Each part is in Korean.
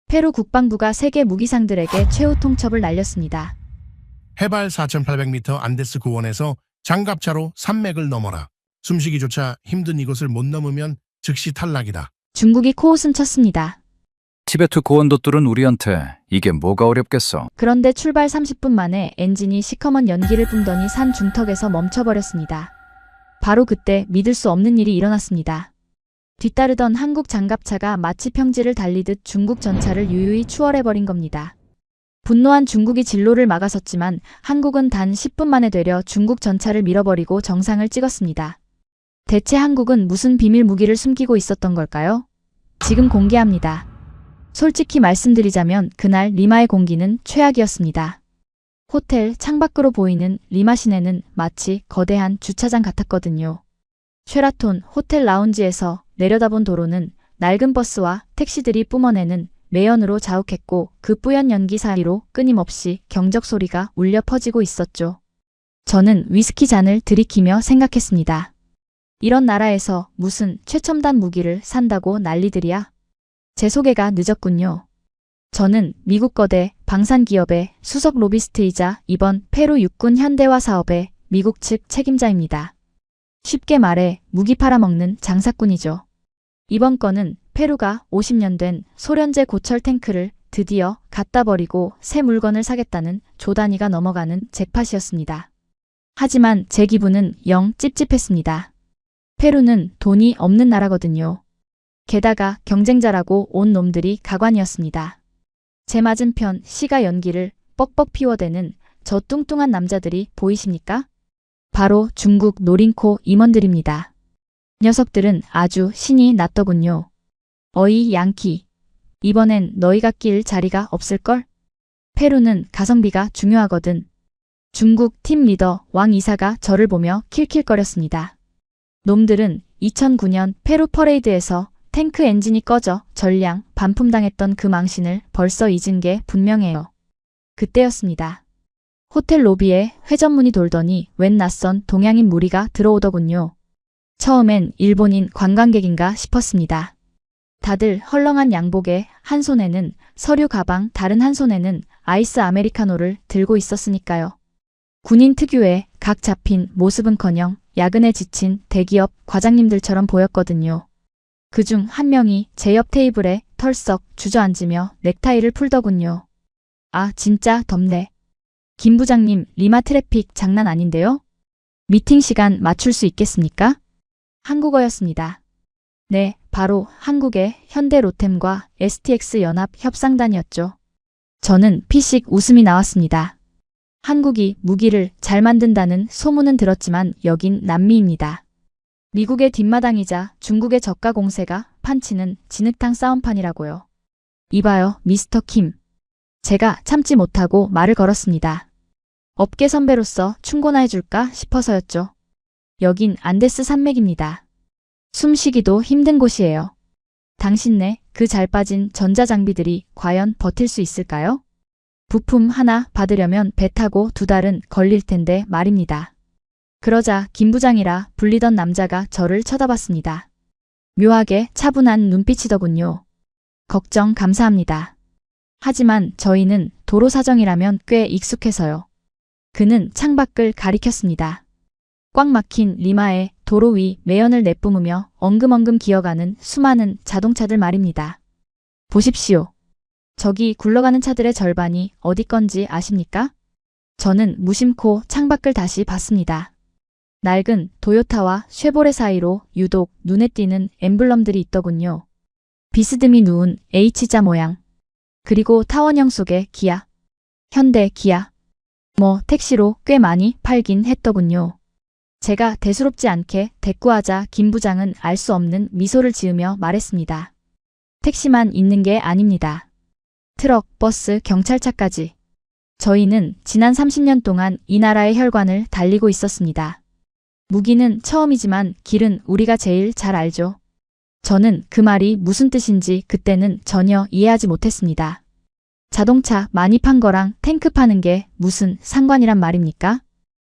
페루 국방부가 세계 무기상들에게 최후 통첩을 날렸습니다. 해발 4,800m 안데스 고원에서 장갑차로 산맥을 넘어라. 숨쉬기조차 힘든 이곳을 못 넘으면 즉시 탈락이다. 중국이 코웃음 쳤습니다. 티베트 고원도 뚫은 우리한테 이게 뭐가 어렵겠어. 그런데 출발 30분 만에 엔진이 시커먼 연기를 뿜더니 산 중턱에서 멈춰버렸습니다. 바로 그때 믿을 수 없는 일이 일어났습니다. 뒤따르던 한국 장갑차가 마치 평지를 달리듯 중국 전차를 유유히 추월해버린 겁니다. 분노한 중국이 진로를 막아섰지만 한국은 단 10분 만에 되려 중국 전차를 밀어버리고 정상을 찍었습니다. 대체 한국은 무슨 비밀 무기를 숨기고 있었던 걸까요? 지금 공개합니다. 솔직히 말씀드리자면 그날 리마의 공기는 최악이었습니다. 호텔 창밖으로 보이는 리마 시내는 마치 거대한 주차장 같았거든요. 쉐라톤 호텔 라운지에서 내려다본 도로는 낡은 버스와 택시들이 뿜어내는 매연으로 자욱했고 그 뿌연 연기 사이로 끊임없이 경적 소리가 울려 퍼지고 있었죠. 저는 위스키 잔을 들이키며 생각했습니다. 이런 나라에서 무슨 최첨단 무기를 산다고 난리들이야? 제 소개가 늦었군요. 저는 미국 거대 방산기업의 수석 로비스트이자 이번 페루 육군 현대화 사업의 미국 측 책임자입니다. 쉽게 말해 무기 팔아먹는 장사꾼이죠. 이번 건은 페루가 50년 된 소련제 고철 탱크를 드디어 갖다 버리고 새 물건을 사겠다는 조 단위가 넘어가는 잭팟이었습니다. 하지만 제 기분은 영 찝찝했습니다. 페루는 돈이 없는 나라거든요. 게다가 경쟁자라고 온 놈들이 가관이었습니다. 제 맞은편 시가 연기를 뻑뻑 피워대는 저 뚱뚱한 남자들이 보이십니까? 바로 중국 노린코 임원들입니다. 녀석들은 아주 신이 났더군요. 어이 양키, 이번엔 너희가 낄 자리가 없을걸? 페루는 가성비가 중요하거든. 중국 팀 리더 왕 이사가 저를 보며 킬킬거렸습니다. 놈들은 2009년 페루 퍼레이드에서 탱크 엔진이 꺼져 전량 반품당했던 그 망신을 벌써 잊은 게 분명해요. 그때였습니다. 호텔 로비에 회전문이 돌더니 웬 낯선 동양인 무리가 들어오더군요. 처음엔 일본인 관광객인가 싶었습니다. 다들 헐렁한 양복에 한 손에는 서류 가방, 다른 한 손에는 아이스 아메리카노를 들고 있었으니까요. 군인 특유의 각 잡힌 모습은커녕 야근에 지친 대기업 과장님들처럼 보였거든요. 그중 한 명이 제 옆 테이블에 털썩 주저앉으며 넥타이를 풀더군요. 아, 진짜 덥네. 김 부장님, 리마 트래픽 장난 아닌데요? 미팅 시간 맞출 수 있겠습니까? 한국어였습니다. 네, 바로 한국의 현대 로템과 STX 연합 협상단이었죠. 저는 피식 웃음이 나왔습니다. 한국이 무기를 잘 만든다는 소문은 들었지만 여긴 남미입니다. 미국의 뒷마당이자 중국의 저가 공세가 판치는 진흙탕 싸움판이라고요. 이봐요, 미스터 킴. 제가 참지 못하고 말을 걸었습니다. 업계 선배로서 충고나 해줄까 싶어서였죠. 여긴 안데스 산맥입니다. 숨쉬기도 힘든 곳이에요. 당신네 그 잘 빠진 전자장비들이 과연 버틸 수 있을까요? 부품 하나 받으려면 배 타고 2달은 걸릴 텐데 말입니다. 그러자 김 부장이라 불리던 남자가 저를 쳐다봤습니다. 묘하게 차분한 눈빛이더군요. 걱정 감사합니다. 하지만 저희는 도로 사정이라면 꽤 익숙해서요. 그는 창밖을 가리켰습니다. 꽉 막힌 리마의 도로 위 매연을 내뿜으며 엉금엉금 기어가는 수많은 자동차들 말입니다. 보십시오. 저기 굴러가는 차들의 절반이 어디 건지 아십니까? 저는 무심코 창밖을 다시 봤습니다. 낡은 도요타와 쉐보레 사이로 유독 눈에 띄는 엠블럼들이 있더군요. 비스듬히 누운 H자 모양. 그리고 타원형 속의 기아. 현대 기아. 택시로 꽤 많이 팔긴 했더군요. 제가 대수롭지 않게 대꾸하자 김 부장은 알 수 없는 미소를 지으며 말했습니다. 택시만 있는 게 아닙니다. 트럭, 버스, 경찰차까지. 저희는 지난 30년 동안 이 나라의 혈관을 달리고 있었습니다. 무기는 처음이지만 길은 우리가 제일 잘 알죠. 저는 그 말이 무슨 뜻인지 그때는 전혀 이해하지 못했습니다. 자동차 많이 판 거랑 탱크 파는 게 무슨 상관이란 말입니까?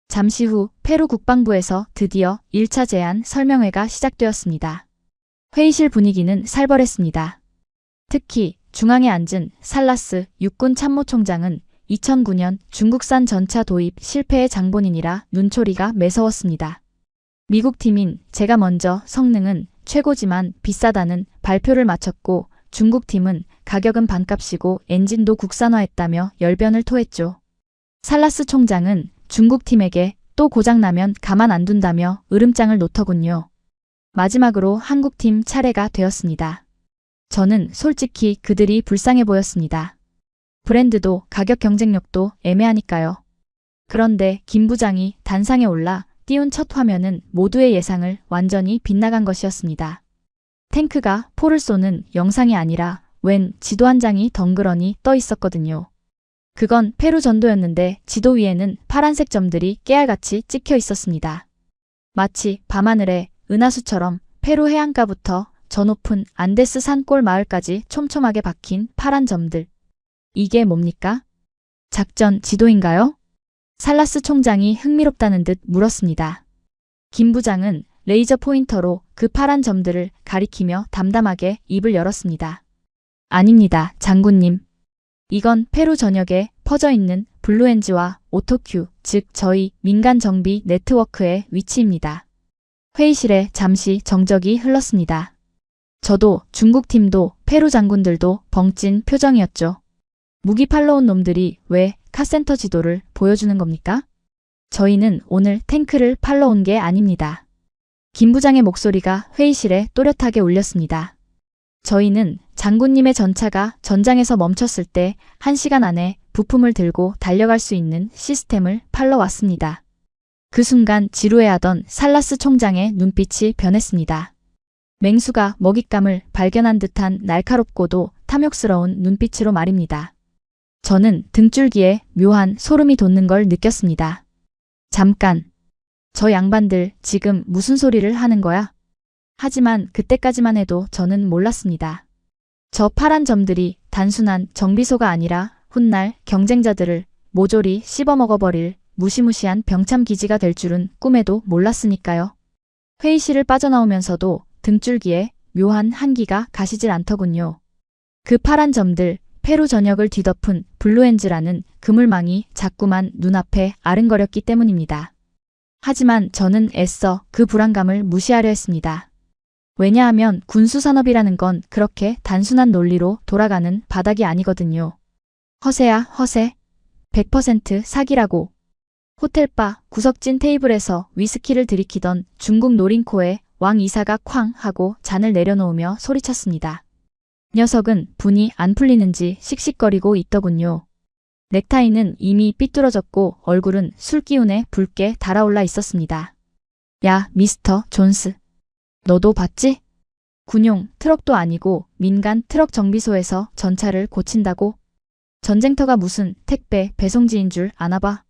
잠시 후 페루 국방부에서 드디어 1차 제안 설명회가 시작되었습니다. 회의실 분위기는 살벌했습니다. 특히 중앙에 앉은 살라스 육군 참모총장은 2009년 중국산 전차 도입 실패의 장본인이라 눈초리가 매서웠습니다. 미국 팀인 제가 먼저 성능은 최고지만 비싸다는 발표를 마쳤고 중국 팀은 가격은 반값이고 엔진도 국산화했다며 열변을 토했죠. 살라스 총장은 중국 팀에게 또 고장나면 가만 안 둔다며 으름장을 놓더군요. 마지막으로 한국팀 차례가 되었습니다. 저는 솔직히 그들이 불쌍해 보였습니다. 브랜드도 가격 경쟁력도 애매하니까요. 그런데 김 부장이 단상에 올라 띄운 첫 화면은 모두의 예상을 완전히 빗나간 것이었습니다. 탱크가 포를 쏘는 영상이 아니라 웬 지도 한 장이 덩그러니 떠 있었거든요. 그건 페루 전도였는데 지도 위에는 파란색 점들이 깨알같이 찍혀 있었습니다. 마치 밤하늘에 은하수처럼 페루 해안가부터 저 높은 안데스 산골 마을까지 촘촘하게 박힌 파란 점들. 이게 뭡니까? 작전 지도인가요? 살라스 총장이 흥미롭다는 듯 물었습니다. 김 부장은 레이저 포인터로 그 파란 점들을 가리키며 담담하게 입을 열었습니다. 아닙니다, 장군님. 이건 페루 전역에 퍼져 있는 블루엔지와 오토큐, 즉 저희 민간 정비 네트워크의 위치입니다. 회의실에 잠시 정적이 흘렀습니다. 저도 중국 팀도 페루 장군들도 벙찐 표정이었죠. 무기 팔러 온 놈들이 왜 카센터 지도를 보여주는 겁니까? 저희는 오늘 탱크를 팔러 온 게 아닙니다. 김 부장의 목소리가 회의실에 또렷하게 울렸습니다. 저희는 장군님의 전차가 전장에서 멈췄을 때 1시간 안에 부품을 들고 달려갈 수 있는 시스템을 팔러 왔습니다. 그 순간 지루해하던 살라스 총장의 눈빛이 변했습니다. 맹수가 먹잇감을 발견한 듯한 날카롭고도 탐욕스러운 눈빛으로 말입니다. 저는 등줄기에 묘한 소름이 돋는 걸 느꼈습니다. 잠깐. 저 양반들 지금 무슨 소리를 하는 거야? 하지만 그때까지만 해도 저는 몰랐습니다. 저 파란 점들이 단순한 정비소가 아니라 훗날 경쟁자들을 모조리 씹어먹어버릴 무시무시한 병참 기지가 될 줄은 꿈에도 몰랐으니까요. 회의실을 빠져나오면서도 등줄기에 묘한 한기가 가시질 않더군요. 그 파란 점들, 페루 전역을 뒤덮은 블루엔즈라는 그물망이 자꾸만 눈앞에 아른거렸기 때문입니다. 하지만 저는 애써 그 불안감을 무시하려 했습니다. 왜냐하면 군수산업이라는 건 그렇게 단순한 논리로 돌아가는 바닥이 아니거든요. 허세야 허세. 100% 사기라고. 호텔바 구석진 테이블에서 위스키를 들이키던 중국 노린코에 왕 이사가 쾅 하고 잔을 내려놓으며 소리쳤습니다. 녀석은 분이 안 풀리는지 씩씩거리고 있더군요. 넥타이는 이미 삐뚤어졌고 얼굴은 술 기운에 붉게 달아올라 있었습니다. 야, 미스터 존스. 너도 봤지? 군용 트럭도 아니고 민간 트럭 정비소에서 전차를 고친다고? 전쟁터가 무슨 택배 배송지인 줄 아나 봐.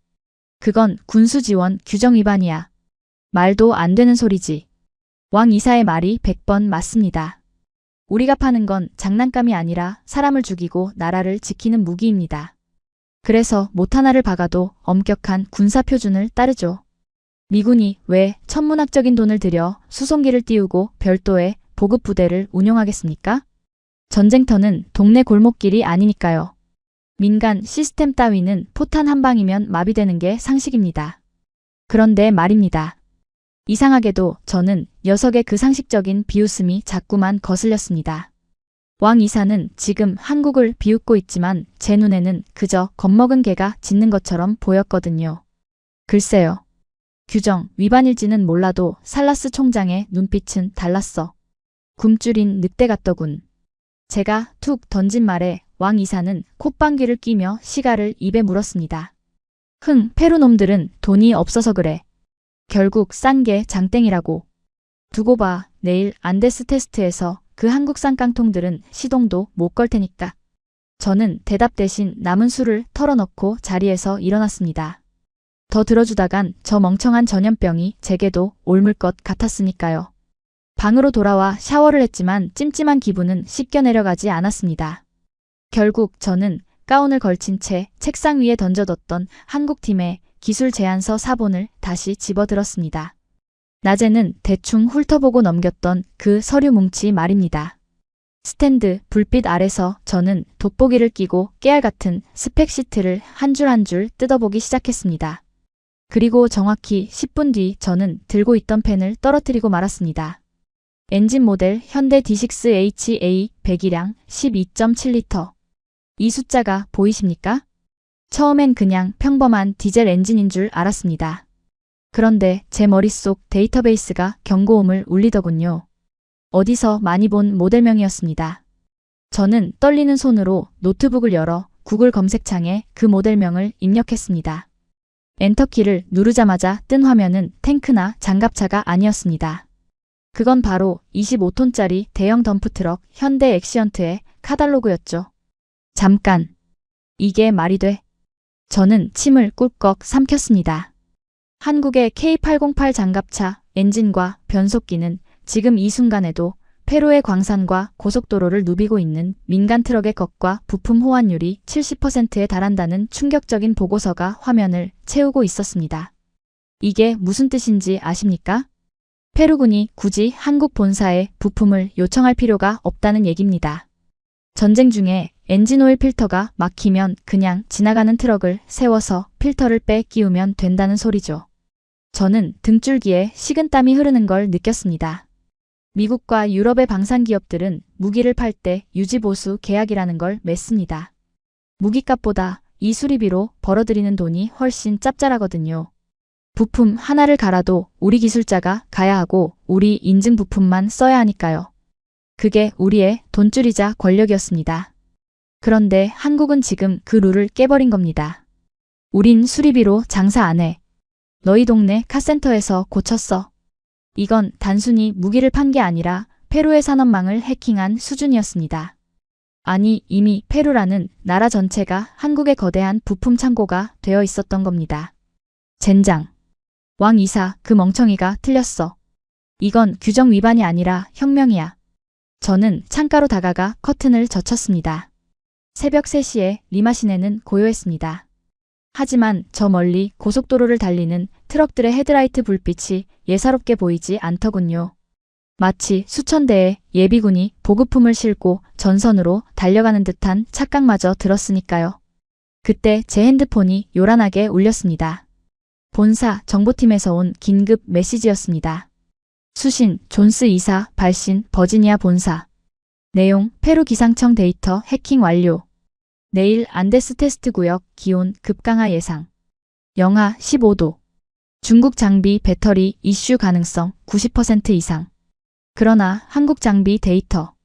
그건 군수지원 규정 위반이야. 말도 안 되는 소리지. 왕 이사의 말이 100번 맞습니다. 우리가 파는 건 장난감이 아니라 사람을 죽이고 나라를 지키는 무기입니다. 그래서 못 하나를 박아도 엄격한 군사표준을 따르죠. 미군이 왜 천문학적인 돈을 들여 수송기를 띄우고 별도의 보급 부대를 운용하겠습니까? 전쟁터는 동네 골목길이 아니니까요. 민간 시스템 따위는 포탄 한 방이면 마비되는 게 상식입니다. 그런데 말입니다. 이상하게도 저는 녀석의 그 상식적인 비웃음이 자꾸만 거슬렸습니다. 왕 이사는 지금 한국을 비웃고 있지만 제 눈에는 그저 겁먹은 개가 짖는 것처럼 보였거든요. 글쎄요. 규정 위반일지는 몰라도 살라스 총장의 눈빛은 달랐어. 굶주린 늑대 같더군. 제가 툭 던진 말에 왕 이사는 콧방귀를 뀌며 시가를 입에 물었습니다. 페루 놈들은 돈이 없어서 그래. 결국 싼 게 장땡이라고. 두고 봐. 내일 안데스 테스트에서 그 한국산 깡통들은 시동도 못 걸 테니까. 저는 대답 대신 남은 술을 털어넣고 자리에서 일어났습니다. 더 들어주다간 저 멍청한 전염병이 제게도 옮을 것 같았으니까요. 방으로 돌아와 샤워를 했지만 찜찜한 기분은 씻겨 내려가지 않았습니다. 결국 저는 가운을 걸친 채 책상 위에 던져뒀던 한국팀의 기술 제안서 사본을 다시 집어들었습니다. 낮에는 대충 훑어보고 넘겼던 그 서류 뭉치 말입니다. 스탠드, 불빛 아래서 저는 돋보기를 끼고 깨알 같은 스펙 시트를 한 줄 한 줄 뜯어보기 시작했습니다. 그리고 정확히 10분 뒤 저는 들고 있던 펜을 떨어뜨리고 말았습니다. 엔진 모델 현대 D6HA 배기량 12.7리터. 이 숫자가 보이십니까? 처음엔 그냥 평범한 디젤 엔진인 줄 알았습니다. 그런데 제 머릿속 데이터베이스가 경고음을 울리더군요. 어디서 많이 본 모델명이었습니다. 저는 떨리는 손으로 노트북을 열어 구글 검색창에 그 모델명을 입력했습니다. 엔터키를 누르자마자 뜬 화면은 탱크나 장갑차가 아니었습니다. 그건 바로 25톤짜리 대형 덤프트럭 현대 엑시언트의 카탈로그였죠. 잠깐. 이게 말이 돼? 저는 침을 꿀꺽 삼켰습니다. 한국의 K808 장갑차 엔진과 변속기는 지금 이 순간에도 페루의 광산과 고속도로를 누비고 있는 민간 트럭의 것과 부품 호환율이 70%에 달한다는 충격적인 보고서가 화면을 채우고 있었습니다. 이게 무슨 뜻인지 아십니까? 페루군이 굳이 한국 본사에 부품을 요청할 필요가 없다는 얘기입니다. 전쟁 중에 엔진오일 필터가 막히면 그냥 지나가는 트럭을 세워서 필터를 빼 끼우면 된다는 소리죠. 저는 등줄기에 식은땀이 흐르는 걸 느꼈습니다. 미국과 유럽의 방산기업들은 무기를 팔 때 유지보수 계약이라는 걸 맺습니다. 무기값보다 이 수리비로 벌어들이는 돈이 훨씬 짭짤하거든요. 부품 하나를 갈아도 우리 기술자가 가야 하고 우리 인증 부품만 써야 하니까요. 그게 우리의 돈줄이자 권력이었습니다. 그런데 한국은 지금 그 룰을 깨버린 겁니다. 우린 수리비로 장사 안 해. 너희 동네 카센터에서 고쳤어. 이건 단순히 무기를 판 게 아니라 페루의 산업망을 해킹한 수준이었습니다. 아니, 이미 페루라는 나라 전체가 한국의 거대한 부품 창고가 되어 있었던 겁니다. 젠장. 왕 이사, 그 멍청이가 틀렸어. 이건 규정 위반이 아니라 혁명이야. 저는 창가로 다가가 커튼을 젖혔습니다. 새벽 3시에 리마 시내는 고요했습니다. 하지만 저 멀리 고속도로를 달리는 트럭들의 헤드라이트 불빛이 예사롭게 보이지 않더군요. 마치 수천 대의 예비군이 보급품을 싣고 전선으로 달려가는 듯한 착각마저 들었으니까요. 그때 제 핸드폰이 요란하게 울렸습니다. 본사 정보팀에서 온 긴급 메시지였습니다. 수신 존스 이사 발신 버지니아 본사. 내용 페루 기상청 데이터 해킹 완료. 내일 안데스 테스트 구역 기온 급강하 예상. 영하 15도. 중국 장비 배터리 이슈 가능성 90% 이상. 그러나 한국 장비 데이터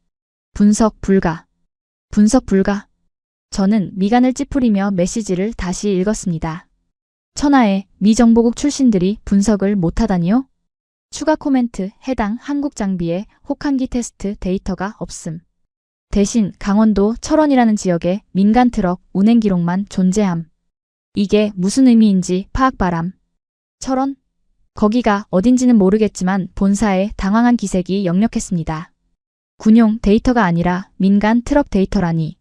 분석 불가. 분석 불가. 저는 미간을 찌푸리며 메시지를 다시 읽었습니다. 천하의 미 정보국 출신들이 분석을 못하다니요? 추가 코멘트 해당 한국 장비의 혹한기 테스트 데이터가 없음. 대신 강원도 철원이라는 지역의 민간 트럭 운행 기록만 존재함. 이게 무슨 의미인지 파악 바람. 철원? 거기가 어딘지는 모르겠지만 본사에 당황한 기색이 역력했습니다. 군용 데이터가 아니라 민간 트럭 데이터라니.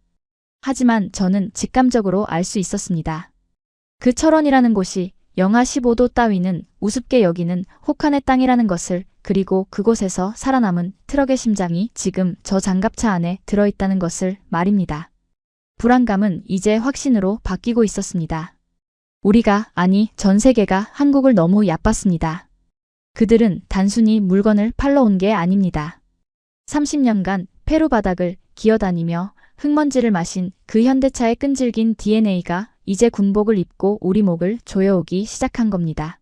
하지만 저는 직감적으로 알 수 있었습니다. 그 철원이라는 곳이 영하 15도 따위는 우습게 여기는 혹한의 땅이라는 것을, 그리고 그곳에서 살아남은 트럭의 심장이 지금 저 장갑차 안에 들어있다는 것을 말입니다. 불안감은 이제 확신으로 바뀌고 있었습니다. 우리가, 아니 전 세계가 한국을 너무 얕봤습니다. 그들은 단순히 물건을 팔러 온 게 아닙니다. 30년간 페루 바닥을 기어다니며 흙먼지를 마신 그 현대차의 끈질긴 DNA가 이제 군복을 입고 우리 목을 조여오기 시작한 겁니다.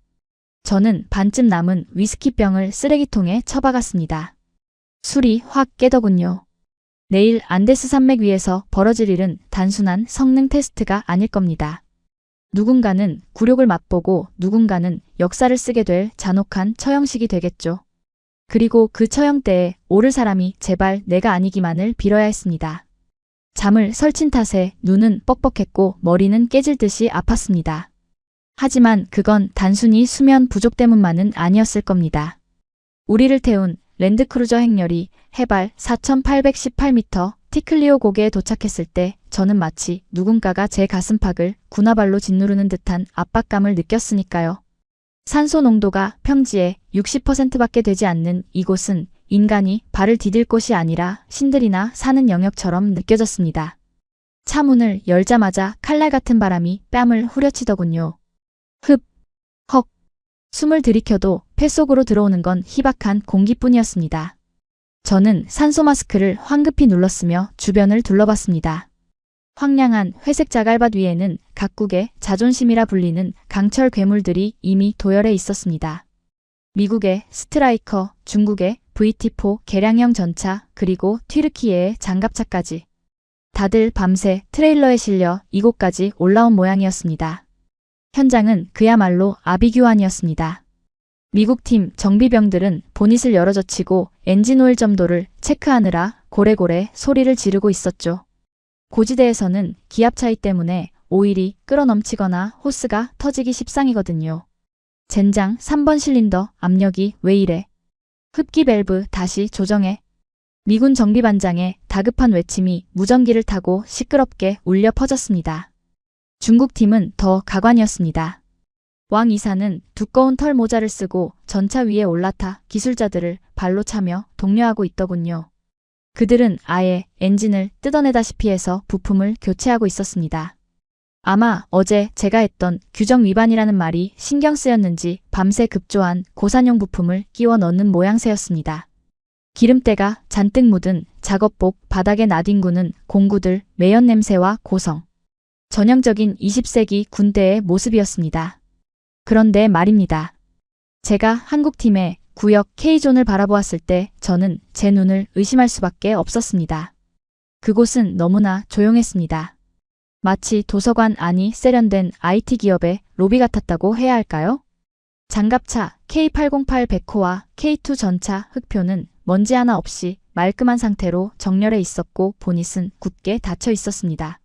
저는 반쯤 남은 위스키병을 쓰레기통에 처박았습니다. 술이 확 깨더군요. 내일 안데스 산맥 위에서 벌어질 일은 단순한 성능 테스트가 아닐 겁니다. 누군가는 굴욕을 맛보고 누군가는 역사를 쓰게 될 잔혹한 처형식이 되겠죠. 그리고 그 처형 때에 오를 사람이 제발 내가 아니기만을 빌어야 했습니다. 잠을 설친 탓에 눈은 뻑뻑했고 머리는 깨질 듯이 아팠습니다. 하지만 그건 단순히 수면 부족 때문만은 아니었을 겁니다. 우리를 태운 랜드크루저 행렬이 해발 4,818m 티클리오 고개에 도착했을 때 저는 마치 누군가가 제 가슴팍을 군화발로 짓누르는 듯한 압박감을 느꼈으니까요. 산소 농도가 평지의 60%밖에 되지 않는 이곳은 인간이 발을 디딜 곳이 아니라 신들이나 사는 영역처럼 느껴졌습니다. 차 문을 열자마자 칼날 같은 바람이 뺨을 후려치더군요. 흡, 헉. 숨을 들이켜도 폐 속으로 들어오는 건 희박한 공기뿐이었습니다. 저는 산소 마스크를 황급히 눌렀으며 주변을 둘러봤습니다. 황량한 회색 자갈밭 위에는 각국의 자존심이라 불리는 강철 괴물들이 이미 도열해 있었습니다. 미국의 스트라이커, 중국의 VT4 개량형 전차, 그리고 튀르키예의 장갑차까지. 다들 밤새 트레일러에 실려 이곳까지 올라온 모양이었습니다. 현장은 그야말로 아비규환이었습니다. 미국 팀 정비병들은 보닛을 열어젖히고 엔진오일 점도를 체크하느라 고래고래 소리를 지르고 있었죠. 고지대에서는 기압 차이 때문에 오일이 끓어넘치거나 호스가 터지기 십상이거든요. 젠장 3번 실린더 압력이 왜 이래? 흡기 밸브 다시 조정해. 미군 정비반장의 다급한 외침이 무전기를 타고 시끄럽게 울려 퍼졌습니다. 중국 팀은 더 가관이었습니다. 왕 이사는 두꺼운 털 모자를 쓰고 전차 위에 올라타 기술자들을 발로 차며 독려하고 있더군요. 그들은 아예 엔진을 뜯어내다시피 해서 부품을 교체하고 있었습니다. 아마 어제 제가 했던 규정 위반이라는 말이 신경 쓰였는지 밤새 급조한 고산용 부품을 끼워 넣는 모양새였습니다. 기름때가 잔뜩 묻은 작업복 바닥에 나뒹구는 공구들 매연 냄새와 고성. 전형적인 20세기 군대의 모습이었습니다. 그런데 말입니다. 제가 한국팀의 구역 K존을 바라보았을 때 저는 제 눈을 의심할 수밖에 없었습니다. 그곳은 너무나 조용했습니다. 마치 도서관 안이 세련된 IT 기업의 로비 같았다고 해야 할까요? 장갑차 K808 백호와 K2 전차 흑표는 먼지 하나 없이 말끔한 상태로 정렬해 있었고 보닛은 굳게 닫혀 있었습니다.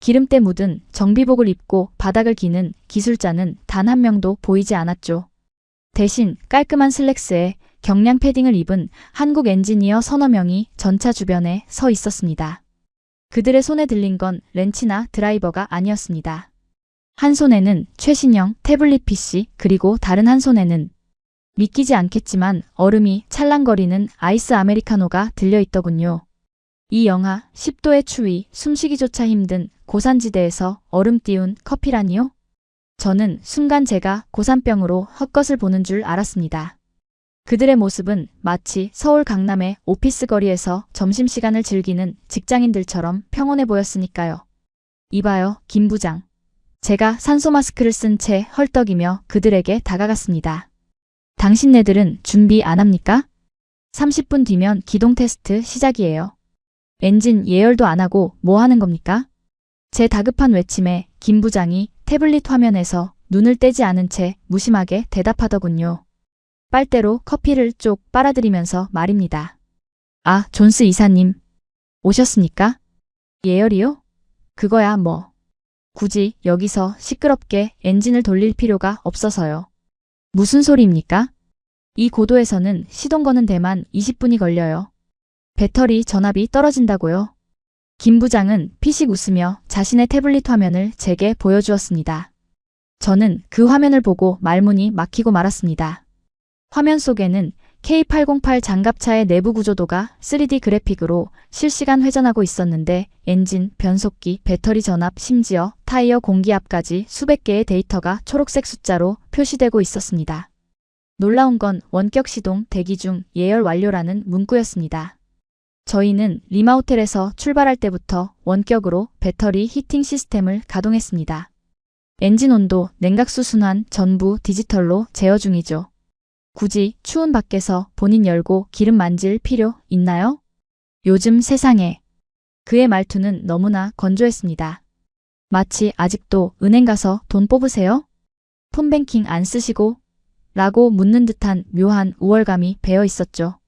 기름때 묻은 정비복을 입고 바닥을 기는 기술자는 단 한 명도 보이지 않았죠. 대신 깔끔한 슬랙스에 경량 패딩을 입은 한국 엔지니어 서너 명이 전차 주변에 서 있었습니다. 그들의 손에 들린 건 렌치나 드라이버가 아니었습니다. 한 손에는 최신형 태블릿 PC, 그리고 다른 한 손에는 믿기지 않겠지만 얼음이 찰랑거리는 아이스 아메리카노가 들려있더군요. 이 영하 10도의 추위, 숨쉬기조차 힘든 고산지대에서 얼음 띄운 커피라니요? 저는 순간 제가 고산병으로 헛것을 보는 줄 알았습니다. 그들의 모습은 마치 서울 강남의 오피스 거리에서 점심시간을 즐기는 직장인들처럼 평온해 보였으니까요. 이봐요, 김 부장. 제가 산소 마스크를 쓴 채 헐떡이며 그들에게 다가갔습니다. 당신네들은 준비 안 합니까? 30분 뒤면 기동 테스트 시작이에요. 엔진 예열도 안 하고 뭐 하는 겁니까? 제 다급한 외침에 김 부장이 태블릿 화면에서 눈을 떼지 않은 채 무심하게 대답하더군요. 빨대로 커피를 쪽 빨아들이면서 말입니다. 아, 존스 이사님. 오셨습니까? 예열이요? 그거야 뭐. 굳이 여기서 시끄럽게 엔진을 돌릴 필요가 없어서요. 무슨 소리입니까? 이 고도에서는 시동 거는 데만 20분이 걸려요. 배터리 전압이 떨어진다고요? 김 부장은 피식 웃으며 자신의 태블릿 화면을 제게 보여주었습니다. 저는 그 화면을 보고 말문이 막히고 말았습니다. 화면 속에는 K808 장갑차의 내부 구조도가 3D 그래픽으로 실시간 회전하고 있었는데 엔진, 변속기, 배터리 전압, 심지어 타이어 공기압까지 수백 개의 데이터가 초록색 숫자로 표시되고 있었습니다. 놀라운 건 원격 시동 대기 중 예열 완료라는 문구였습니다. 저희는 리마 호텔에서 출발할 때부터 원격으로 배터리 히팅 시스템을 가동했습니다. 엔진 온도, 냉각수 순환 전부 디지털로 제어 중이죠. 굳이 추운 밖에서 본인 열고 기름 만질 필요 있나요? 요즘 세상에. 그의 말투는 너무나 건조했습니다. 마치 아직도 은행 가서 돈 뽑으세요? 폰뱅킹 안 쓰시고? 라고 묻는 듯한 묘한 우월감이 배어 있었죠.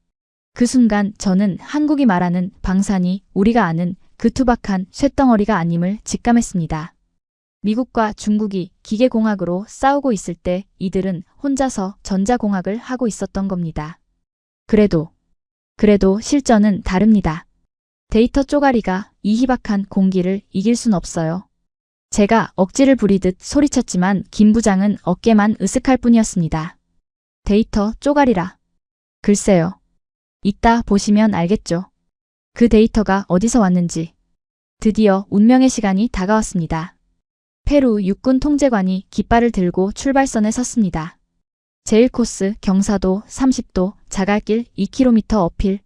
그 순간 저는 한국이 말하는 방산이 우리가 아는 그 투박한 쇳덩어리가 아님을 직감했습니다. 미국과 중국이 기계공학으로 싸우고 있을 때 이들은 혼자서 전자공학을 하고 있었던 겁니다. 그래도 실전은 다릅니다. 데이터 쪼가리가 이 희박한 공기를 이길 순 없어요. 제가 억지를 부리듯 소리쳤지만 김 부장은 어깨만 으쓱할 뿐이었습니다. 데이터 쪼가리라. 글쎄요. 이따 보시면 알겠죠. 그 데이터가 어디서 왔는지. 드디어 운명의 시간이 다가왔습니다. 페루 육군 통제관이 깃발을 들고 출발선에 섰습니다. 제1코스 경사도 30도, 자갈길 2km 어필.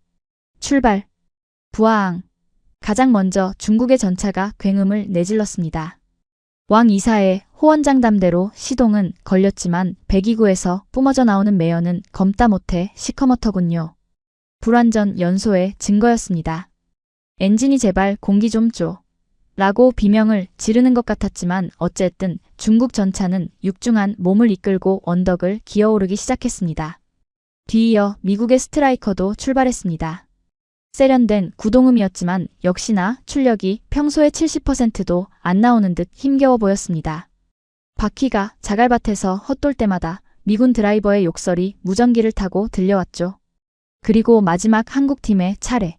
출발. 부하항. 가장 먼저 중국의 전차가 굉음을 내질렀습니다. 왕 이사의 호언장담대로 시동은 걸렸지만 배기구에서 뿜어져 나오는 매연은 검다 못해 시커멓더군요. 불완전 연소의 증거였습니다. 엔진이 제발 공기 좀 줘. 라고 비명을 지르는 것 같았지만 어쨌든 중국 전차는 육중한 몸을 이끌고 언덕을 기어오르기 시작했습니다. 뒤이어 미국의 스트라이커도 출발했습니다. 세련된 구동음이었지만 역시나 출력이 평소의 70%도 안 나오는 듯 힘겨워 보였습니다. 바퀴가 자갈밭에서 헛돌 때마다 미군 드라이버의 욕설이 무전기를 타고 들려왔죠. 그리고 마지막 한국팀의 차례.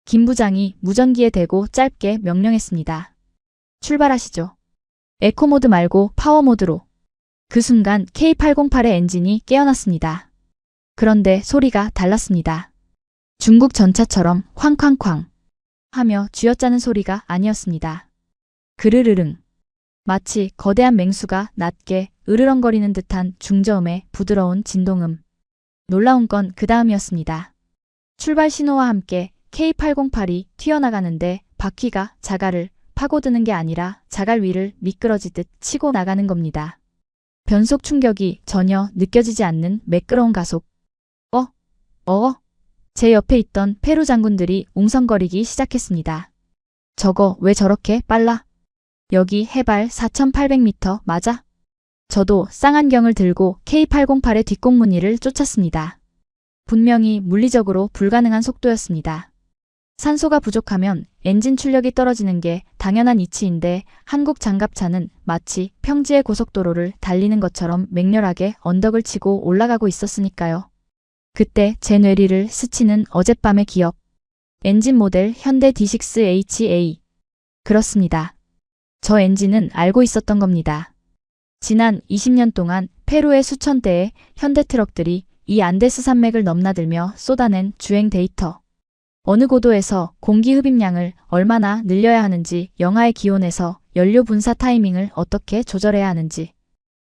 김 부장이 무전기에 대고 짧게 명령했습니다. 출발하시죠. 에코모드 말고 파워모드로. 그 순간 K808의 엔진이 깨어났습니다. 그런데 소리가 달랐습니다. 중국 전차처럼 쾅쾅쾅 하며 쥐어짜는 소리가 아니었습니다. 그르르릉. 마치 거대한 맹수가 낮게 으르렁거리는 듯한 중저음의 부드러운 진동음. 놀라운 건 그 다음이었습니다. 출발 신호와 함께 K808이 튀어나가는데 바퀴가 자갈을 파고드는 게 아니라 자갈 위를 미끄러지듯 치고 나가는 겁니다. 변속 충격이 전혀 느껴지지 않는 매끄러운 가속. 제 옆에 있던 페루 장군들이 웅성거리기 시작했습니다. 저거 왜 저렇게 빨라? 여기 해발 4,800m 맞아? 저도 쌍안경을 들고 K808의 뒷공무니를 쫓았습니다. 분명히 물리적으로 불가능한 속도였습니다. 산소가 부족하면 엔진 출력이 떨어지는 게 당연한 이치인데 한국 장갑차는 마치 평지의 고속도로를 달리는 것처럼 맹렬하게 언덕을 치고 올라가고 있었으니까요. 그때 제 뇌리를 스치는 어젯밤의 기억. 엔진 모델 현대 D6HA. 그렇습니다. 저 엔진은 알고 있었던 겁니다. 지난 20년 동안 페루의 수천 대의 현대 트럭들이 이 안데스 산맥을 넘나들며 쏟아낸 주행 데이터. 어느 고도에서 공기 흡입량을 얼마나 늘려야 하는지, 영하의 기온에서 연료 분사 타이밍을 어떻게 조절해야 하는지.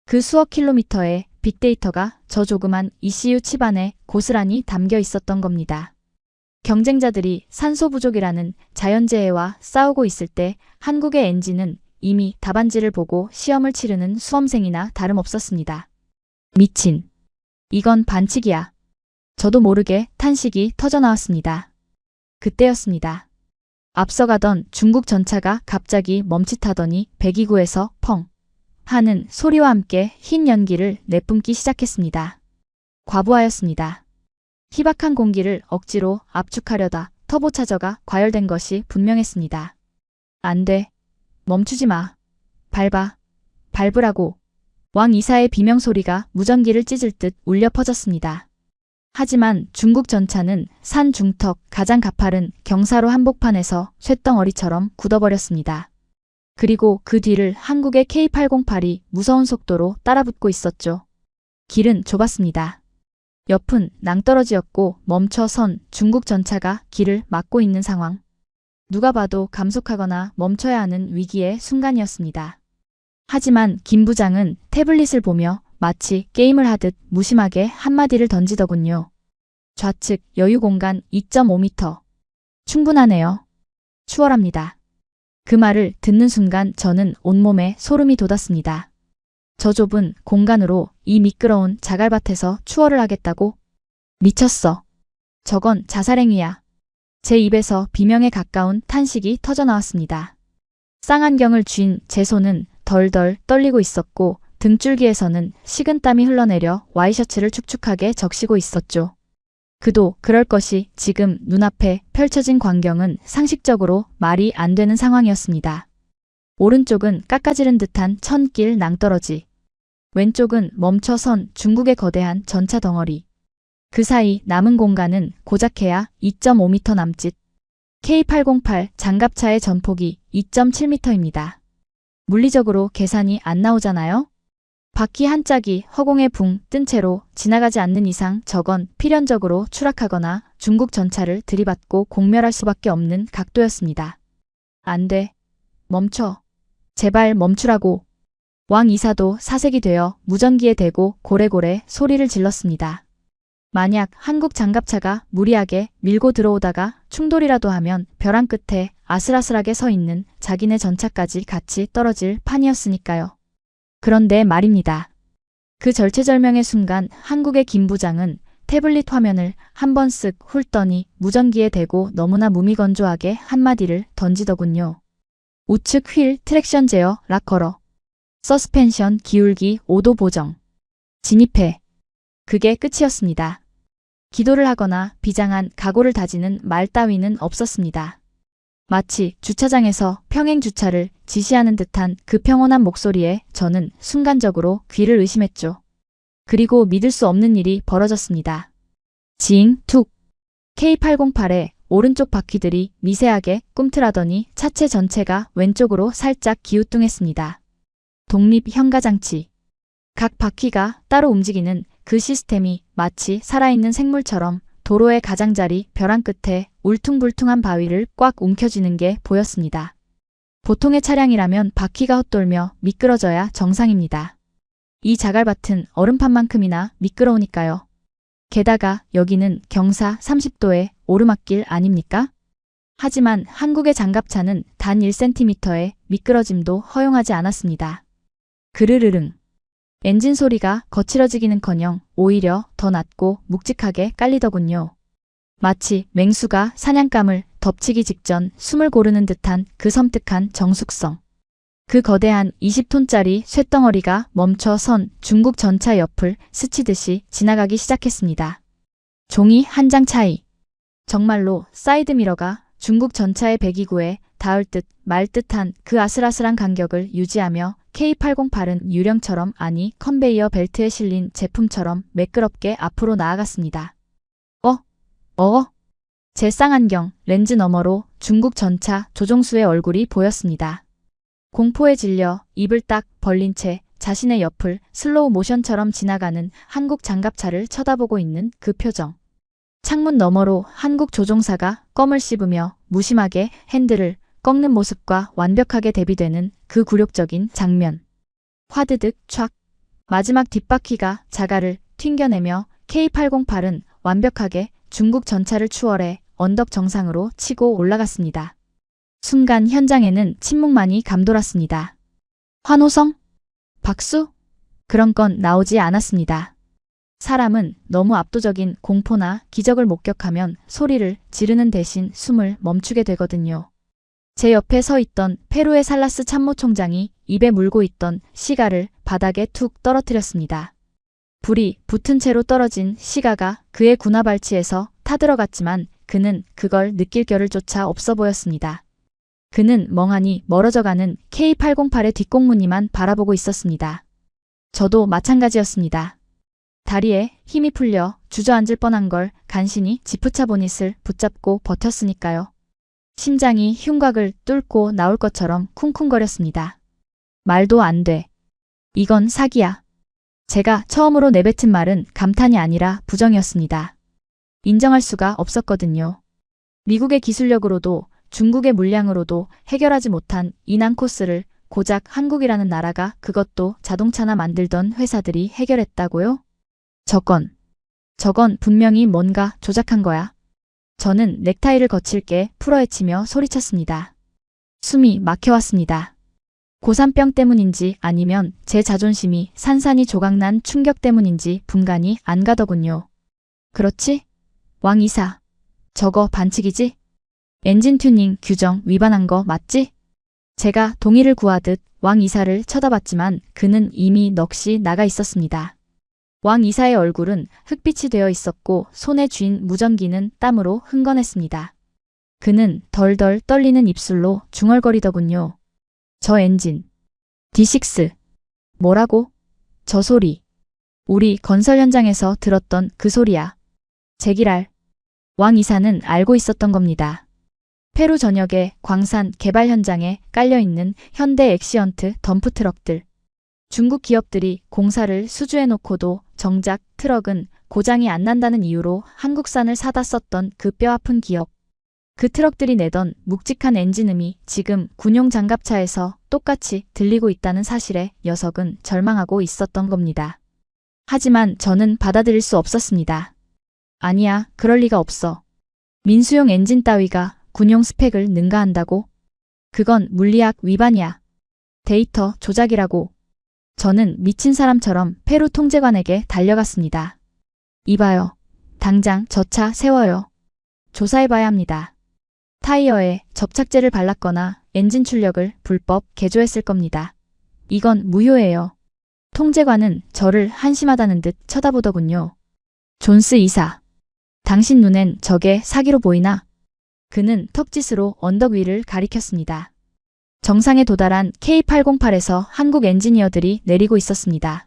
그 수억 킬로미터의 빅데이터가 저 조그만 ECU 칩 안에 고스란히 담겨 있었던 겁니다. 경쟁자들이 산소 부족이라는 자연재해와 싸우고 있을 때 한국의 엔진은 이미 답안지를 보고 시험을 치르는 수험생이나 다름없었습니다. 미친. 이건 반칙이야. 저도 모르게 탄식이 터져나왔습니다. 그때였습니다. 앞서가던 중국 전차가 갑자기 멈칫하더니 배기구에서 펑 하는 소리와 함께 흰 연기를 내뿜기 시작했습니다. 과부하였습니다. 희박한 공기를 억지로 압축하려다 터보차저가 과열된 것이 분명했습니다. 안 돼. 멈추지 마. 밟으라고. 왕 이사의 비명소리가 무전기를 찢을 듯 울려 퍼졌습니다. 하지만 중국 전차는 산 중턱 가장 가파른 경사로 한복판에서 쇳덩어리처럼 굳어버렸습니다. 그리고 그 뒤를 한국의 K808이 무서운 속도로 따라붙고 있었죠. 길은 좁았습니다. 옆은 낭떠러지였고 멈춰선 중국 전차가 길을 막고 있는 상황. 누가 봐도 감속하거나 멈춰야 하는 위기의 순간이었습니다. 하지만 김 부장은 태블릿을 보며 마치 게임을 하듯 무심하게 한마디를 던지더군요. 좌측 여유 공간 2.5m. 충분하네요. 추월합니다. 그 말을 듣는 순간 저는 온몸에 소름이 돋았습니다. 저 좁은 공간으로 이 미끄러운 자갈밭에서 추월을 하겠다고? 미쳤어. 저건 자살행위야. 제 입에서 비명에 가까운 탄식이 터져나왔습니다. 쌍안경을 쥔 제 손은 덜덜 떨리고 있었고 등줄기에서는 식은땀이 흘러내려 와이셔츠를 축축하게 적시고 있었죠. 그도 그럴 것이 지금 눈앞에 펼쳐진 광경은 상식적으로 말이 안 되는 상황이었습니다. 오른쪽은 깎아지른 듯한 천길 낭떠러지. 왼쪽은 멈춰선 중국의 거대한 전차 덩어리. 그 사이 남은 공간은 고작해야 2.5m 남짓. K808 장갑차의 전폭이 2.7m입니다. 물리적으로 계산이 안 나오잖아요? 바퀴 한 짝이 허공에 붕 뜬 채로 지나가지 않는 이상 저건 필연적으로 추락하거나 중국 전차를 들이받고 공멸할 수밖에 없는 각도였습니다. 안 돼. 멈춰. 제발 멈추라고. 왕 이사도 사색이 되어 무전기에 대고 고래고래 소리를 질렀습니다. 만약 한국 장갑차가 무리하게 밀고 들어오다가 충돌이라도 하면 벼랑 끝에 아슬아슬하게 서 있는 자기네 전차까지 같이 떨어질 판이었으니까요. 그런데 말입니다. 그 절체절명의 순간 한국의 김 부장은 태블릿 화면을 한번 쓱 훑더니 무전기에 대고 너무나 무미건조하게 한마디를 던지더군요. 우측 휠 트랙션 제어 락 걸어. 서스펜션 기울기 5도 보정. 진입해. 그게 끝이었습니다. 기도를 하거나 비장한 각오를 다지는 말 따위는 없었습니다. 마치 주차장에서 평행 주차를 지시하는 듯한 그 평온한 목소리에 저는 순간적으로 귀를 의심했죠. 그리고 믿을 수 없는 일이 벌어졌습니다. 지잉 툭. K808의 오른쪽 바퀴들이 미세하게 꿈틀하더니 차체 전체가 왼쪽으로 살짝 기우뚱했습니다. 독립 현가장치. 각 바퀴가 따로 움직이는 그 시스템이 마치 살아있는 생물처럼 도로의 가장자리 벼랑 끝에 울퉁불퉁한 바위를 꽉 움켜쥐는 게 보였습니다. 보통의 차량이라면 바퀴가 헛돌며 미끄러져야 정상입니다. 이 자갈밭은 얼음판만큼이나 미끄러우니까요. 게다가 여기는 경사 30도의 오르막길 아닙니까? 하지만 한국의 장갑차는 단 1cm의 미끄러짐도 허용하지 않았습니다. 그르르릉. 엔진 소리가 거칠어지기는커녕 오히려 더 낮고 묵직하게 깔리더군요. 마치 맹수가 사냥감을 덮치기 직전 숨을 고르는 듯한 그 섬뜩한 정숙성. 그 거대한 20톤짜리 쇳덩어리가 멈춰 선 중국 전차 옆을 스치듯이 지나가기 시작했습니다. 종이 한 장 차이. 정말로 사이드미러가 중국 전차의 배기구에 닿을 듯 말 듯한 그 아슬아슬한 간격을 유지하며 K808은 유령처럼 아니 컨베이어 벨트에 실린 제품처럼 매끄럽게 앞으로 나아갔습니다. 제 쌍안경 렌즈 너머로 중국 전차 조종수의 얼굴이 보였습니다. 공포에 질려 입을 딱 벌린 채 자신의 옆을 슬로우 모션처럼 지나가는 한국 장갑차를 쳐다보고 있는 그 표정. 창문 너머로 한국 조종사가 껌을 씹으며 무심하게 핸들을 꺾는 모습과 완벽하게 대비되는 그 굴욕적인 장면. 화드득 촥. 마지막 뒷바퀴가 자갈을 튕겨내며 K808은 완벽하게 중국 전차를 추월해 언덕 정상으로 치고 올라갔습니다. 순간 현장에는 침묵만이 감돌았습니다. 환호성? 박수? 그런 건 나오지 않았습니다. 사람은 너무 압도적인 공포나 기적을 목격하면 소리를 지르는 대신 숨을 멈추게 되거든요. 제 옆에 서 있던 페루의 살라스 참모총장이 입에 물고 있던 시가를 바닥에 툭 떨어뜨렸습니다. 불이 붙은 채로 떨어진 시가가 그의 군화발치에서 타들어갔지만 그는 그걸 느낄 겨를 조차 없어 보였습니다. 그는 멍하니 멀어져가는 K808의 뒷공무니만 바라보고 있었습니다. 저도 마찬가지였습니다. 다리에 힘이 풀려 주저앉을 뻔한 걸 간신히 지프차 보닛을 붙잡고 버텼으니까요. 심장이 흉곽을 뚫고 나올 것처럼 쿵쿵거렸습니다. 말도 안 돼. 이건 사기야. 제가 처음으로 내뱉은 말은 감탄이 아니라 부정이었습니다. 인정할 수가 없었거든요. 미국의 기술력으로도 중국의 물량으로도 해결하지 못한 이 난 코스를 고작 한국이라는 나라가 그것도 자동차나 만들던 회사들이 해결했다고요? 저건 분명히 뭔가 조작한 거야. 저는 넥타이를 거칠게 풀어헤치며 소리쳤습니다. 숨이 막혀왔습니다. 고산병 때문인지 아니면 제 자존심이 산산이 조각난 충격 때문인지 분간이 안 가더군요. 그렇지? 왕 이사. 저거 반칙이지? 엔진 튜닝 규정 위반한 거 맞지? 제가 동의를 구하듯 왕 이사를 쳐다봤지만 그는 이미 넋이 나가 있었습니다. 왕 이사의 얼굴은 흑빛이 되어 있었고 손에 쥔 무전기는 땀으로 흥건했습니다. 그는 덜덜 떨리는 입술로 중얼거리더군요. 저 엔진. D6. 뭐라고? 저 소리. 우리 건설 현장에서 들었던 그 소리야. 제기랄. 왕 이사는 알고 있었던 겁니다. 페루 전역의 광산 개발 현장에 깔려있는 현대 엑시언트 덤프트럭들. 중국 기업들이 공사를 수주해놓고도 정작 트럭은 고장이 안 난다는 이유로 한국산을 사다 썼던 그 뼈아픈 기억. 그 트럭들이 내던 묵직한 엔진음이 지금 군용 장갑차에서 똑같이 들리고 있다는 사실에 녀석은 절망하고 있었던 겁니다. 하지만 저는 받아들일 수 없었습니다. 아니야, 그럴 리가 없어. 민수용 엔진 따위가 군용 스펙을 능가한다고? 그건 물리학 위반이야. 데이터 조작이라고. 저는 미친 사람처럼 페루 통제관에게 달려갔습니다. 이봐요. 당장 저 차 세워요. 조사해봐야 합니다. 타이어에 접착제를 발랐거나 엔진 출력을 불법 개조했을 겁니다. 이건 무효예요. 통제관은 저를 한심하다는 듯 쳐다보더군요. 존스 이사. 당신 눈엔 저게 사기로 보이나? 그는 턱짓으로 언덕 위를 가리켰습니다. 정상에 도달한 K808에서 한국 엔지니어들이 내리고 있었습니다.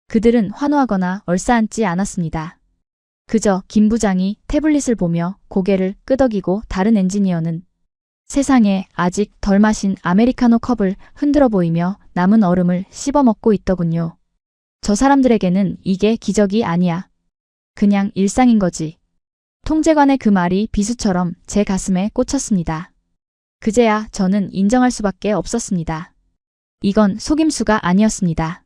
그들은 환호하거나 얼싸앉지 않았습니다. 그저 김 부장이 태블릿을 보며 고개를 끄덕이고 다른 엔지니어는 세상에 아직 덜 마신 아메리카노 컵을 흔들어 보이며 남은 얼음을 씹어먹고 있더군요. 저 사람들에게는 이게 기적이 아니야. 그냥 일상인 거지. 통제관의 그 말이 비수처럼 제 가슴에 꽂혔습니다. 그제야 저는 인정할 수밖에 없었습니다. 이건 속임수가 아니었습니다.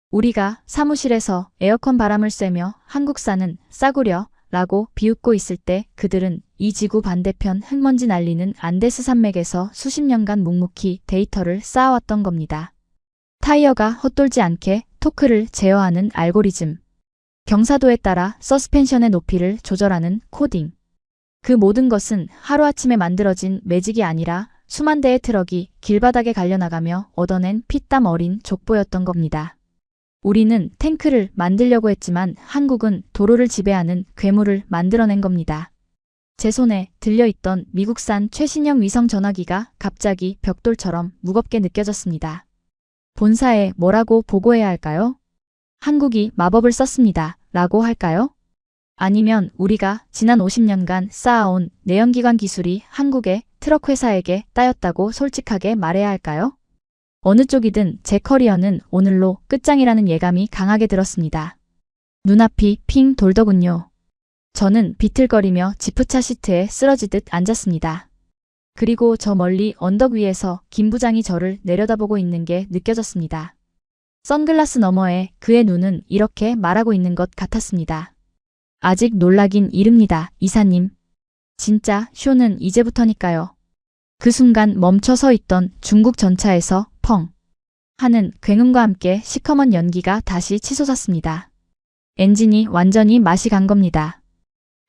우리가 사무실에서 에어컨 바람을 쐬며 한국산은 싸구려 라고 비웃고 있을 때 그들은 이 지구 반대편 흙먼지 날리는 안데스 산맥에서 수십 년간 묵묵히 데이터를 쌓아왔던 겁니다. 타이어가 헛돌지 않게 토크를 제어하는 알고리즘, 경사도에 따라 서스펜션의 높이를 조절하는 코딩. 그 모든 것은 하루아침에 만들어진 매직이 아니라 수만 대의 트럭이 길바닥에 갈려나가며 얻어낸 피땀 어린 족보였던 겁니다. 우리는 탱크를 만들려고 했지만 한국은 도로를 지배하는 괴물을 만들어낸 겁니다. 제 손에 들려있던 미국산 최신형 위성 전화기가 갑자기 벽돌처럼 무겁게 느껴졌습니다. 본사에 뭐라고 보고해야 할까요? 한국이 마법을 썼습니다. 라고 할까요? 아니면 우리가 지난 50년간 쌓아온 내연기관 기술이 한국의 트럭 회사에게 따였다고 솔직하게 말해야 할까요? 어느 쪽이든 제 커리어는 오늘로 끝장이라는 예감이 강하게 들었습니다. 눈앞이 핑 돌더군요. 저는 비틀거리며 지프차 시트에 쓰러지듯 앉았습니다. 그리고 저 멀리 언덕 위에서 김 부장이 저를 내려다보고 있는 게 느껴졌습니다. 선글라스 너머에 그의 눈은 이렇게 말하고 있는 것 같았습니다. 아직 놀라긴 이릅니다, 이사님. 진짜 쇼는 이제부터니까요. 그 순간 멈춰 서 있던 중국 전차에서 펑 하는 굉음과 함께 시커먼 연기가 다시 치솟았습니다. 엔진이 완전히 맛이 간 겁니다.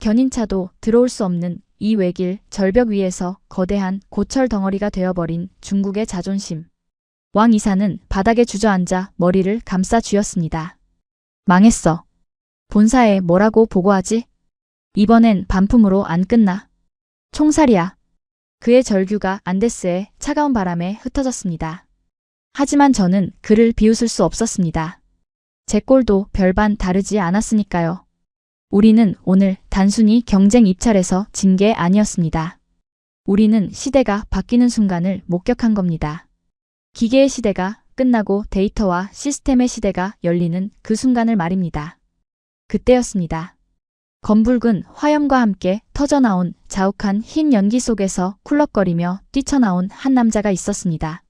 견인차도 들어올 수 없는 이 외길 절벽 위에서 거대한 고철 덩어리가 되어버린 중국의 자존심. 왕 이사는 바닥에 주저앉아 머리를 감싸 쥐었습니다. 망했어. 본사에 뭐라고 보고하지? 이번엔 반품으로 안 끝나. 총살이야. 그의 절규가 안데스의 차가운 바람에 흩어졌습니다. 하지만 저는 그를 비웃을 수 없었습니다. 제 꼴도 별반 다르지 않았으니까요. 우리는 오늘 단순히 경쟁 입찰에서 진 게 아니었습니다. 우리는 시대가 바뀌는 순간을 목격한 겁니다. 기계의 시대가 끝나고 데이터와 시스템의 시대가 열리는 그 순간을 말입니다. 그때였습니다. 검붉은 화염과 함께 터져나온 자욱한 흰 연기 속에서 쿨럭거리며 뛰쳐나온 한 남자가 있었습니다.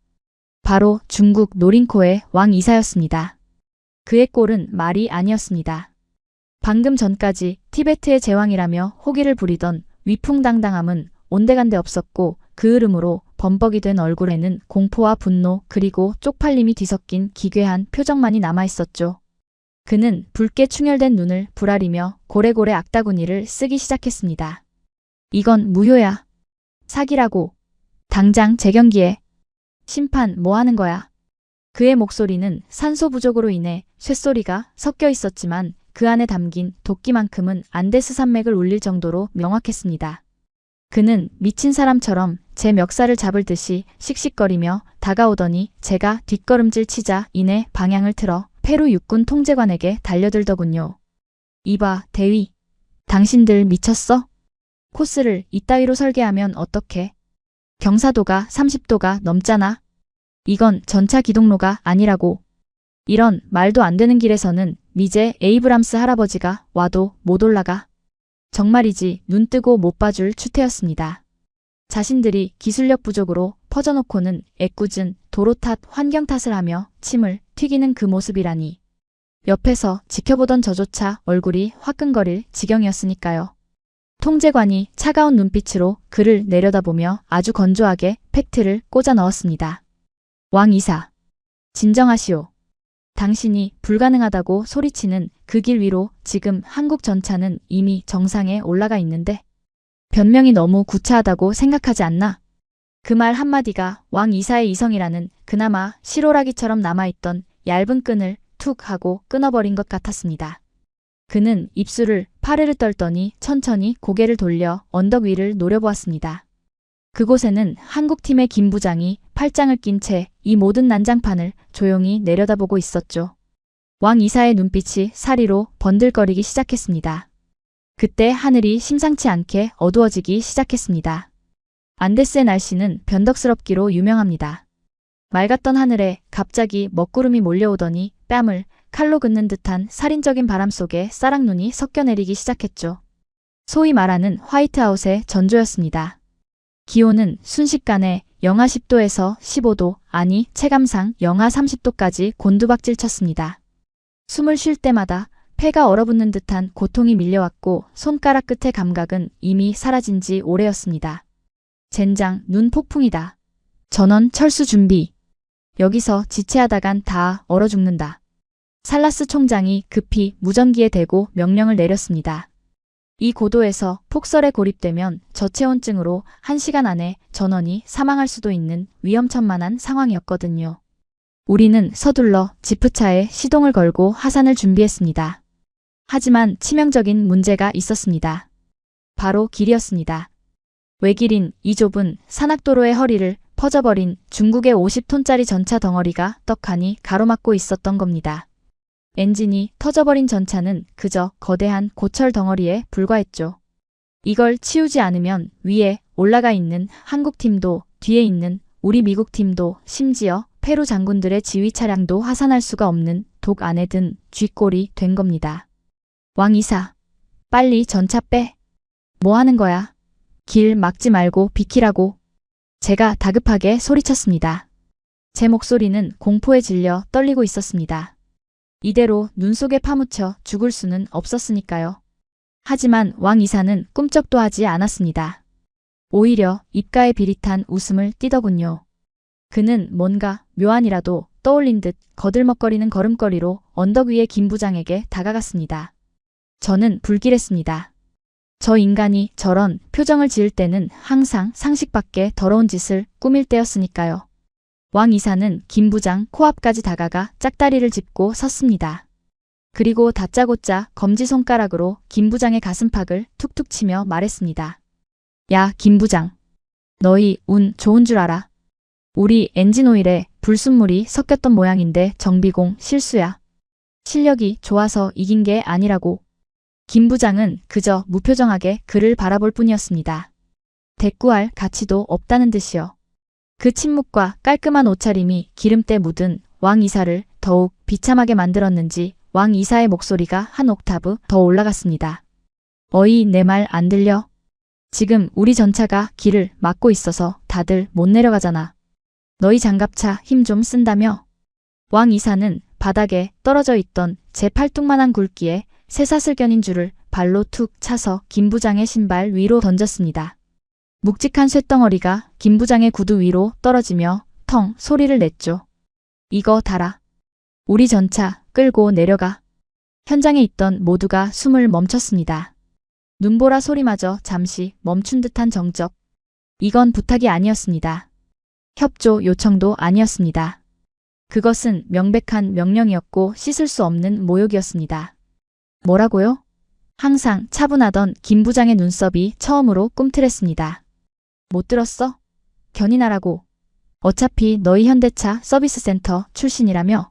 바로 중국 노린코의 왕 이사였습니다. 그의 꼴은 말이 아니었습니다. 방금 전까지 티베트의 제왕이라며 호기를 부리던 위풍당당함은 온데간데 없었고 그 흐름으로 범벅이 된 얼굴에는 공포와 분노 그리고 쪽팔림이 뒤섞인 기괴한 표정만이 남아있었죠. 그는 붉게 충혈된 눈을 부라리며 고래고래 악다구니를 쓰기 시작했습니다. 이건 무효야. 사기라고. 당장 재경기해. 심판 뭐 하는 거야? 그의 목소리는 산소 부족으로 인해 쇳소리가 섞여 있었지만 그 안에 담긴 도끼만큼은 안데스 산맥을 울릴 정도로 명확했습니다. 그는 미친 사람처럼 제 멱살을 잡을 듯이 씩씩거리며 다가오더니 제가 뒷걸음질 치자 이내 방향을 틀어 페루 육군 통제관에게 달려들더군요. 이봐, 대위. 당신들 미쳤어? 코스를 이따위로 설계하면 어떡해? 경사도가 30도가 넘잖아. 이건 전차 기동로가 아니라고. 이런 말도 안 되는 길에서는 미제 에이브람스 할아버지가 와도 못 올라가. 정말이지 눈 뜨고 못 봐줄 추태였습니다. 자신들이 기술력 부족으로 퍼져놓고는 애꿎은 도로 탓 환경 탓을 하며 침을 튀기는 그 모습이라니. 옆에서 지켜보던 저조차 얼굴이 화끈거릴 지경이었으니까요. 통제관이 차가운 눈빛으로 그를 내려다보며 아주 건조하게 팩트를 꽂아 넣었습니다. 왕 이사. 진정하시오. 당신이 불가능하다고 소리치는 그 길 위로 지금 한국 전차는 이미 정상에 올라가 있는데 변명이 너무 구차하다고 생각하지 않나? 그 말 한마디가 왕 이사의 이성이라는 그나마 실오라기처럼 남아있던 얇은 끈을 툭 하고 끊어버린 것 같았습니다. 그는 입술을 파르르 떨더니 천천히 고개를 돌려 언덕 위를 노려보았습니다. 그곳에는 한국팀의 김 부장이 팔짱을 낀 채 이 모든 난장판을 조용히 내려다보고 있었죠. 왕 이사의 눈빛이 사리로 번들거리기 시작했습니다. 그때 하늘이 심상치 않게 어두워지기 시작했습니다. 안데스의 날씨는 변덕스럽기로 유명합니다. 맑았던 하늘에 갑자기 먹구름이 몰려오더니 뺨을 칼로 긋는 듯한 살인적인 바람 속에 싸락눈이 섞여내리기 시작했죠. 소위 말하는 화이트아웃의 전조였습니다. 기온은 순식간에 영하 10도에서 15도, 아니 체감상 영하 30도까지 곤두박질 쳤습니다. 숨을 쉴 때마다 폐가 얼어붙는 듯한 고통이 밀려왔고 손가락 끝의 감각은 이미 사라진 지 오래였습니다. 젠장, 눈 폭풍이다. 전원 철수 준비. 여기서 지체하다간 다 얼어 죽는다. 살라스 총장이 급히 무전기에 대고 명령을 내렸습니다. 이 고도에서 폭설에 고립되면 저체온증으로 1시간 안에 전원이 사망할 수도 있는 위험천만한 상황이었거든요. 우리는 서둘러 지프차에 시동을 걸고 하산을 준비했습니다. 하지만 치명적인 문제가 있었습니다. 바로 길이었습니다. 외길인 이 좁은 산악도로의 허리를 퍼져버린 중국의 50톤짜리 전차 덩어리가 떡하니 가로막고 있었던 겁니다. 엔진이 터져버린 전차는 그저 거대한 고철 덩어리에 불과했죠. 이걸 치우지 않으면 위에 올라가 있는 한국팀도 뒤에 있는 우리 미국팀도 심지어 페루 장군들의 지휘 차량도 하산할 수가 없는 독 안에 든 쥐꼴이 된 겁니다. 왕 이사, 빨리 전차 빼. 뭐 하는 거야? 길 막지 말고 비키라고. 제가 다급하게 소리쳤습니다. 제 목소리는 공포에 질려 떨리고 있었습니다. 이대로 눈 속에 파묻혀 죽을 수는 없었으니까요. 하지만 왕 이사는 꿈쩍도 하지 않았습니다. 오히려 입가에 비릿한 웃음을 띠더군요. 그는 뭔가 묘안이라도 떠올린 듯 거들먹거리는 걸음걸이로 언덕 위의 김 부장에게 다가갔습니다. 저는 불길했습니다. 저 인간이 저런 표정을 지을 때는 항상 상식밖에 더러운 짓을 꾸밀 때였으니까요. 왕 이사는 김 부장 코앞까지 다가가 짝다리를 짚고 섰습니다. 그리고 다짜고짜 검지손가락으로 김 부장의 가슴팍을 툭툭 치며 말했습니다. 야, 김 부장. 너희 운 좋은 줄 알아. 우리 엔진오일에 불순물이 섞였던 모양인데 정비공 실수야. 실력이 좋아서 이긴 게 아니라고. 김 부장은 그저 무표정하게 그를 바라볼 뿐이었습니다. 대꾸할 가치도 없다는 듯이요. 그 침묵과 깔끔한 옷차림이 기름때 묻은 왕 이사를 더욱 비참하게 만들었는지 왕 이사의 목소리가 한 옥타브 더 올라갔습니다. 어이, 내 말 안 들려? 지금 우리 전차가 길을 막고 있어서 다들 못 내려가잖아. 너희 장갑차 힘 좀 쓴다며? 왕 이사는 바닥에 떨어져 있던 제 팔뚝만한 굵기에 쇠사슬견인 줄을 발로 툭 차서 김 부장의 신발 위로 던졌습니다. 묵직한 쇳덩어리가 김 부장의 구두 위로 떨어지며 텅 소리를 냈죠. 이거 달아. 우리 전차 끌고 내려가. 현장에 있던 모두가 숨을 멈췄습니다. 눈보라 소리마저 잠시 멈춘 듯한 정적. 이건 부탁이 아니었습니다. 협조 요청도 아니었습니다. 그것은 명백한 명령이었고 씻을 수 없는 모욕이었습니다. 뭐라고요? 항상 차분하던 김 부장의 눈썹이 처음으로 꿈틀했습니다. 못 들었어? 견인하라고. 어차피 너희 현대차 서비스 센터 출신이라며?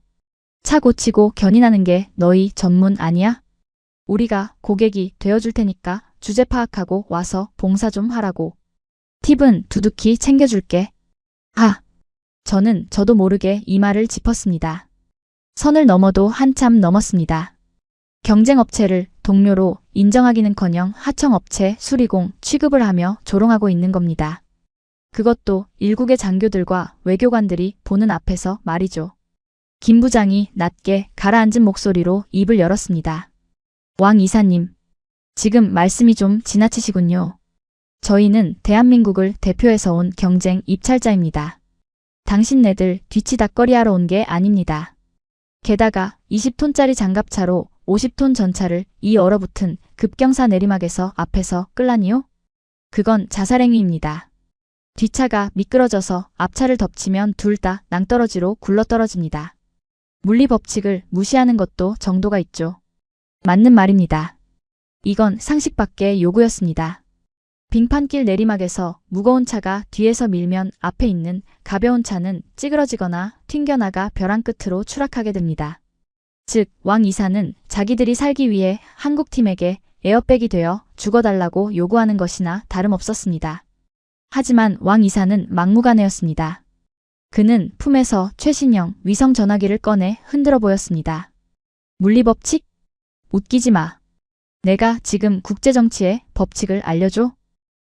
차 고치고 견인하는 게 너희 전문 아니야? 우리가 고객이 되어줄 테니까 주제 파악하고 와서 봉사 좀 하라고. 팁은 두둑히 챙겨줄게. 저는 저도 모르게 이마를 짚었습니다. 선을 넘어도 한참 넘었습니다. 경쟁업체를 동료로 인정하기는커녕 하청업체 수리공 취급을 하며 조롱하고 있는 겁니다. 그것도 일국의 장교들과 외교관들이 보는 앞에서 말이죠. 김 부장이 낮게 가라앉은 목소리로 입을 열었습니다. 왕 이사님, 지금 말씀이 좀 지나치시군요. 저희는 대한민국을 대표해서 온 경쟁 입찰자입니다. 당신네들 뒤치다꺼리하러 온 게 아닙니다. 게다가 20톤짜리 장갑차로 50톤 전차를 이 얼어붙은 급경사 내리막에서 앞에서 끌라니요? 그건 자살행위입니다. 뒷차가 미끄러져서 앞차를 덮치면 둘 다 낭떠러지로 굴러떨어집니다. 물리법칙을 무시하는 것도 정도가 있죠. 맞는 말입니다. 이건 상식 밖의 요구였습니다. 빙판길 내리막에서 무거운 차가 뒤에서 밀면 앞에 있는 가벼운 차는 찌그러지거나 튕겨나가 벼랑 끝으로 추락하게 됩니다. 즉, 왕 이사는 자기들이 살기 위해 한국팀에게 에어백이 되어 죽어달라고 요구하는 것이나 다름없었습니다. 하지만 왕 이사는 막무가내였습니다. 그는 품에서 최신형 위성 전화기를 꺼내 흔들어 보였습니다. 물리법칙? 웃기지 마. 내가 지금 국제정치의 법칙을 알려줘?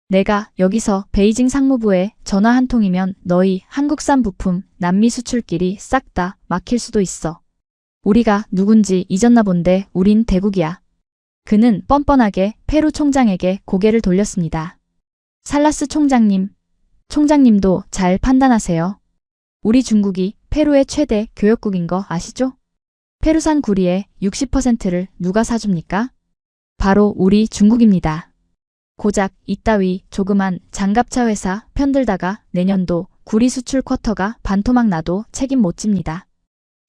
내가 여기서 베이징 상무부에 전화 한 통이면 너희 한국산 부품 남미 수출길이 싹 다 막힐 수도 있어. 우리가 누군지 잊었나 본데 우린 대국이야. 그는 뻔뻔하게 페루 총장에게 고개를 돌렸습니다. 살라스 총장님, 총장님도 잘 판단하세요. 우리 중국이 페루의 최대 교역국인 거 아시죠? 페루산 구리의 60%를 누가 사줍니까? 바로 우리 중국입니다. 고작 이따위 조그만 장갑차 회사 편들다가 내년도 구리 수출 쿼터가 반토막 나도 책임 못 집니다.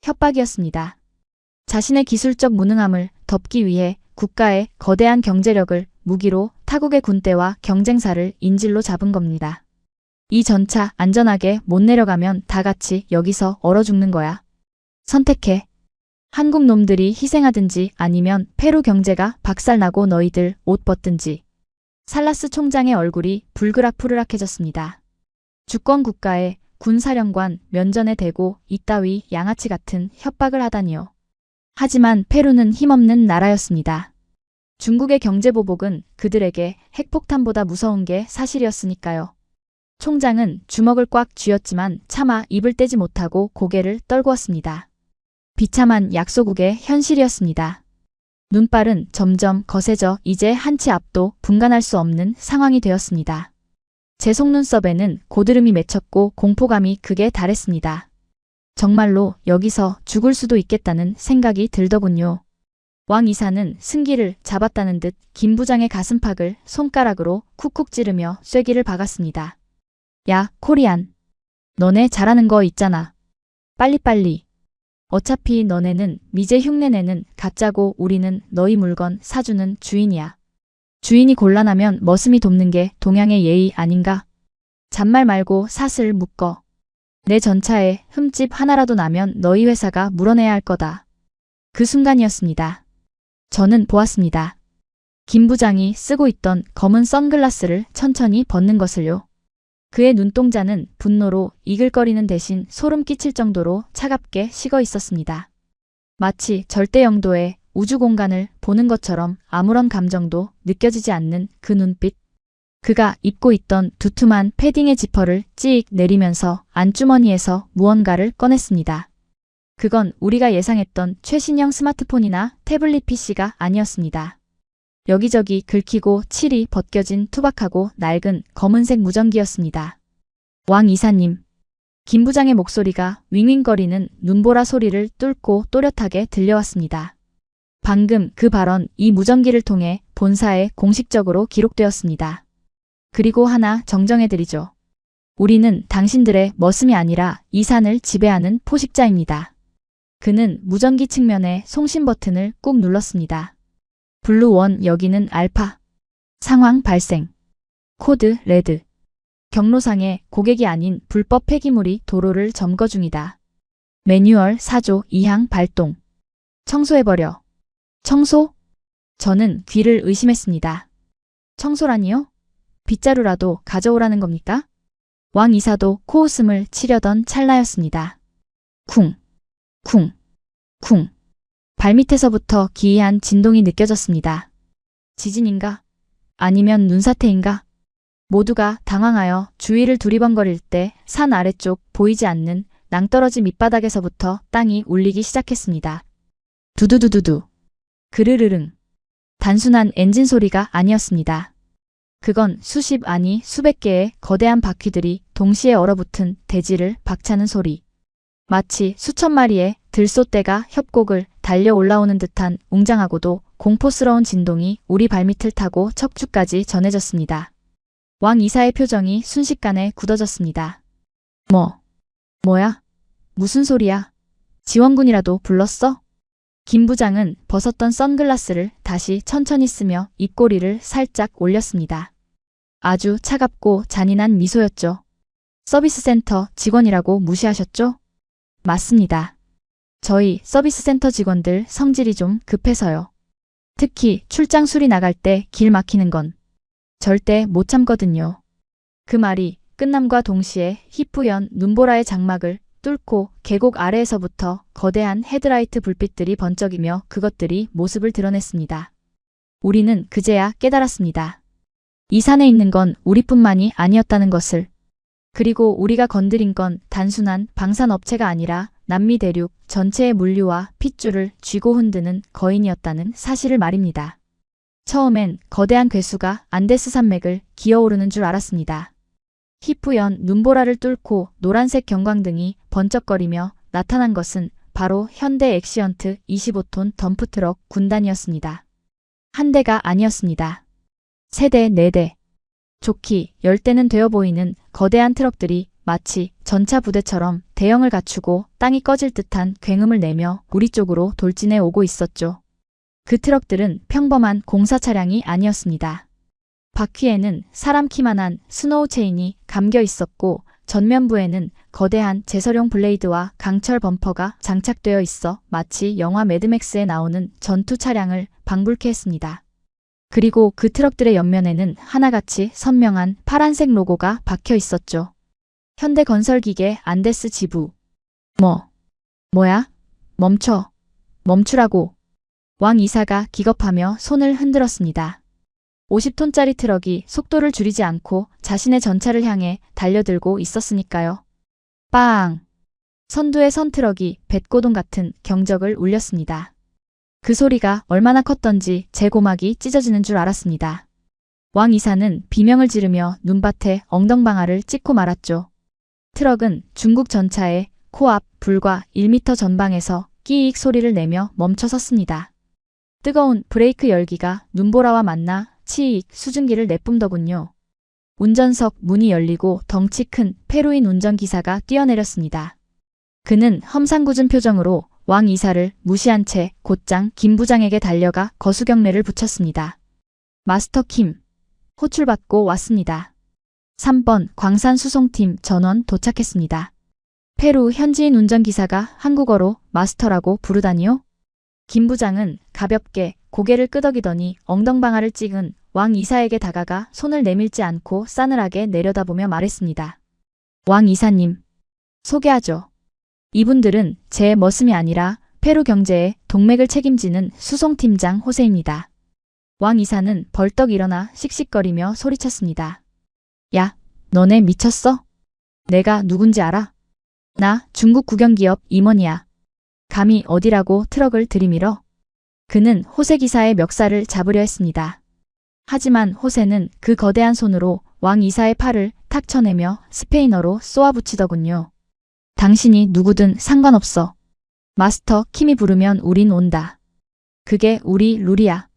협박이었습니다. 자신의 기술적 무능함을 덮기 위해 국가의 거대한 경제력을 무기로 타국의 군대와 경쟁사를 인질로 잡은 겁니다. 이 전차 안전하게 못 내려가면 다 같이 여기서 얼어 죽는 거야. 선택해. 한국 놈들이 희생하든지 아니면 페루 경제가 박살나고 너희들 옷 벗든지. 살라스 총장의 얼굴이 불그락푸르락해졌습니다. 주권 국가의 군사령관 면전에 대고 이따위 양아치 같은 협박을 하다니요. 하지만 페루는 힘없는 나라였습니다. 중국의 경제보복은 그들에게 핵폭탄보다 무서운 게 사실이었으니까요. 총장은 주먹을 꽉 쥐었지만 차마 입을 떼지 못하고 고개를 떨구었습니다. 비참한 약소국의 현실이었습니다. 눈발은 점점 거세져 이제 한 치 앞도 분간할 수 없는 상황이 되었습니다. 제 속눈썹에는 고드름이 맺혔고 공포감이 극에 달했습니다. 정말로 여기서 죽을 수도 있겠다는 생각이 들더군요. 왕 이사는 승기를 잡았다는 듯 김 부장의 가슴팍을 손가락으로 쿡쿡 찌르며 쐐기를 박았습니다. 야, 코리안. 너네 잘하는 거 있잖아. 빨리빨리. 어차피 너네는 미제 흉내내는 가짜고 우리는 너희 물건 사주는 주인이야. 주인이 곤란하면 머슴이 돕는 게 동양의 예의 아닌가? 잔말 말고 사슬 묶어. 내 전차에 흠집 하나라도 나면 너희 회사가 물어내야 할 거다. 그 순간이었습니다. 저는 보았습니다. 김 부장이 쓰고 있던 검은 선글라스를 천천히 벗는 것을요. 그의 눈동자는 분노로 이글거리는 대신 소름 끼칠 정도로 차갑게 식어 있었습니다. 마치 절대 영도의 우주 공간을 보는 것처럼 아무런 감정도 느껴지지 않는 그 눈빛. 그가 입고 있던 두툼한 패딩의 지퍼를 찍 내리면서 안주머니에서 무언가를 꺼냈습니다. 그건 우리가 예상했던 최신형 스마트폰이나 태블릿 PC가 아니었습니다. 여기저기 긁히고 칠이 벗겨진 투박하고 낡은 검은색 무전기였습니다. 왕 이사님. 김 부장의 목소리가 윙윙거리는 눈보라 소리를 뚫고 또렷하게 들려왔습니다. 방금 그 발언 이 무전기를 통해 본사에 공식적으로 기록되었습니다. 그리고 하나 정정해드리죠. 우리는 당신들의 머슴이 아니라 이 산을 지배하는 포식자입니다. 그는 무전기 측면의 송신 버튼을 꾹 눌렀습니다. 블루1 여기는 알파. 상황 발생. 코드 레드. 경로상에 고객이 아닌 불법 폐기물이 도로를 점거 중이다. 매뉴얼 4조 2항 발동. 청소해버려. 청소? 저는 귀를 의심했습니다. 청소라니요? 빗자루라도 가져오라는 겁니까? 왕 이사도 코웃음을 치려던 찰나였습니다. 쿵. 쿵. 쿵. 발밑에서부터 기이한 진동이 느껴졌습니다. 지진인가? 아니면 눈사태인가? 모두가 당황하여 주위를 두리번거릴 때 산 아래쪽 보이지 않는 낭떠러지 밑바닥에서부터 땅이 울리기 시작했습니다. 두두두두두. 그르르릉. 단순한 엔진 소리가 아니었습니다. 그건 수십 아니 수백 개의 거대한 바퀴들이 동시에 얼어붙은 대지를 박차는 소리. 마치 수천 마리의 들소떼가 협곡을 달려 올라오는 듯한 웅장하고도 공포스러운 진동이 우리 발밑을 타고 척추까지 전해졌습니다. 왕 이사의 표정이 순식간에 굳어졌습니다. 뭐야? 무슨 소리야? 지원군이라도 불렀어? 김 부장은 벗었던 선글라스를 다시 천천히 쓰며 입꼬리를 살짝 올렸습니다. 아주 차갑고 잔인한 미소였죠. 서비스 센터 직원이라고 무시하셨죠? 맞습니다. 저희 서비스 센터 직원들 성질이 좀 급해서요. 특히 출장 수리 나갈 때 길 막히는 건 절대 못 참거든요. 그 말이 끝남과 동시에 희뿌연 눈보라의 장막을 뚫고 계곡 아래에서부터 거대한 헤드라이트 불빛들이 번쩍이며 그것들이 모습을 드러냈습니다. 우리는 그제야 깨달았습니다. 이 산에 있는 건 우리뿐만이 아니었다는 것을. 그리고 우리가 건드린 건 단순한 방산업체가 아니라 남미 대륙 전체의 물류와 핏줄을 쥐고 흔드는 거인이었다는 사실을 말입니다. 처음엔 거대한 괴수가 안데스 산맥을 기어오르는 줄 알았습니다. 희뿌연 눈보라를 뚫고 노란색 경광등이 번쩍거리며 나타난 것은 바로 현대 엑시언트 25톤 덤프트럭 군단이었습니다. 한 대가 아니었습니다. 3대, 4대. 좋기 10대는 되어 보이는 거대한 트럭들이 마치 전차 부대처럼 대형을 갖추고 땅이 꺼질 듯한 굉음을 내며 우리 쪽으로 돌진해 오고 있었죠. 그 트럭들은 평범한 공사 차량이 아니었습니다. 바퀴에는 사람 키만한 스노우 체인이 감겨 있었고 전면부에는 거대한 제설용 블레이드와 강철 범퍼가 장착되어 있어 마치 영화 매드맥스에 나오는 전투 차량을 방불케 했습니다. 그리고 그 트럭들의 옆면에는 하나같이 선명한 파란색 로고가 박혀 있었죠. 현대건설기계 안데스 지부. 뭐야? 멈추라고. 왕 이사가 기겁하며 손을 흔들었습니다. 50톤짜리 트럭이 속도를 줄이지 않고 자신의 전차를 향해 달려들고 있었으니까요. 빵! 선두의 선트럭이 뱃고동 같은 경적을 울렸습니다. 그 소리가 얼마나 컸던지 제 고막이 찢어지는 줄 알았습니다. 왕 이사는 비명을 지르며 눈밭에 엉덩방아를 찍고 말았죠. 트럭은 중국 전차의 코앞 불과 1m 전방에서 끼익 소리를 내며 멈춰 섰습니다. 뜨거운 브레이크 열기가 눈보라와 만나 치익 수증기를 내뿜더군요. 운전석 문이 열리고 덩치 큰 페루인 운전기사가 뛰어내렸습니다. 그는 험상궂은 표정으로 왕 이사를 무시한 채 곧장 김 부장에게 달려가 거수경례를 붙였습니다. 마스터 킴, 호출받고 왔습니다. 3번 광산수송팀 전원 도착했습니다. 페루 현지인 운전기사가 한국어로 마스터라고 부르다니요? 김 부장은 가볍게 고개를 끄덕이더니 엉덩방아를 찍은 왕 이사에게 다가가 손을 내밀지 않고 싸늘하게 내려다보며 말했습니다. 왕 이사님, 소개하죠. 이분들은 제 머슴이 아니라 페루 경제의 동맥을 책임지는 수송팀장 호세입니다. 왕 이사는 벌떡 일어나 씩씩거리며 소리쳤습니다. 야, 너네 미쳤어? 내가 누군지 알아? 나 중국 국영기업 임원이야. 감히 어디라고 트럭을 들이밀어? 그는 호세 기사의 멱살을 잡으려 했습니다. 하지만 호세는 그 거대한 손으로 왕 이사의 팔을 탁 쳐내며 스페인어로 쏘아붙이더군요. 당신이 누구든 상관없어. 마스터 킴이 부르면 우린 온다. 그게 우리 룰이야.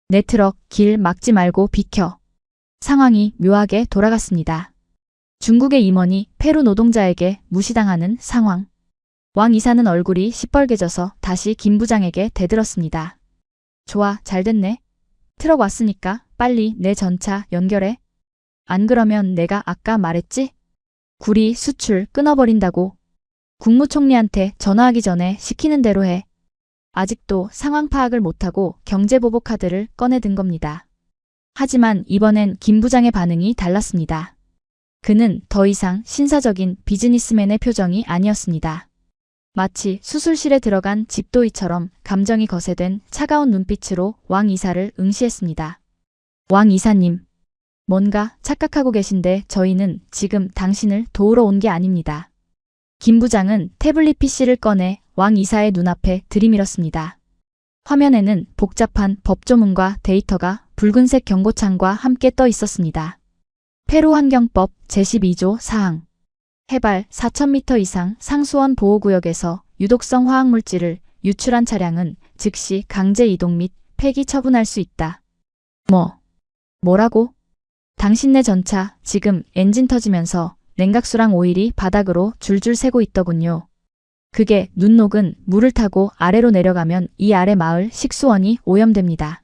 내 트럭 길 막지 말고 비켜. 상황이 묘하게 돌아갔습니다. 중국의 임원이 페루 노동자에게 무시당하는 상황. 왕 이사는 얼굴이 시뻘개져서 다시 김 부장에게 대들었습니다. 좋아, 잘 됐네. 트럭 왔으니까 빨리 내 전차 연결해. 안 그러면 내가 아까 말했지? 구리 수출 끊어버린다고. 국무총리한테 전화하기 전에 시키는 대로 해. 아직도 상황 파악을 못하고 경제보복 카드를 꺼내든 겁니다. 하지만 이번엔 김 부장의 반응이 달랐습니다. 그는 더 이상 신사적인 비즈니스맨의 표정이 아니었습니다. 마치 수술실에 들어간 집도이처럼 감정이 거세된 차가운 눈빛으로 왕 이사를 응시했습니다. 왕 이사님, 뭔가 착각하고 계신데 저희는 지금 당신을 도우러 온 게 아닙니다. 김 부장은 태블릿 PC를 꺼내 왕 이사의 눈앞에 들이밀었습니다. 화면에는 복잡한 법조문과 데이터가 붉은색 경고창과 함께 떠 있었습니다. 페루 환경법 제12조 사항. 해발 4,000m 이상 상수원 보호구역에서 유독성 화학물질을 유출한 차량은 즉시 강제 이동 및 폐기 처분할 수 있다. 뭐라고? 당신네 전차 지금 엔진 터지면서 냉각수랑 오일이 바닥으로 줄줄 새고 있더군요. 그게 눈 녹은 물을 타고 아래로 내려가면 이 아래 마을 식수원이 오염됩니다.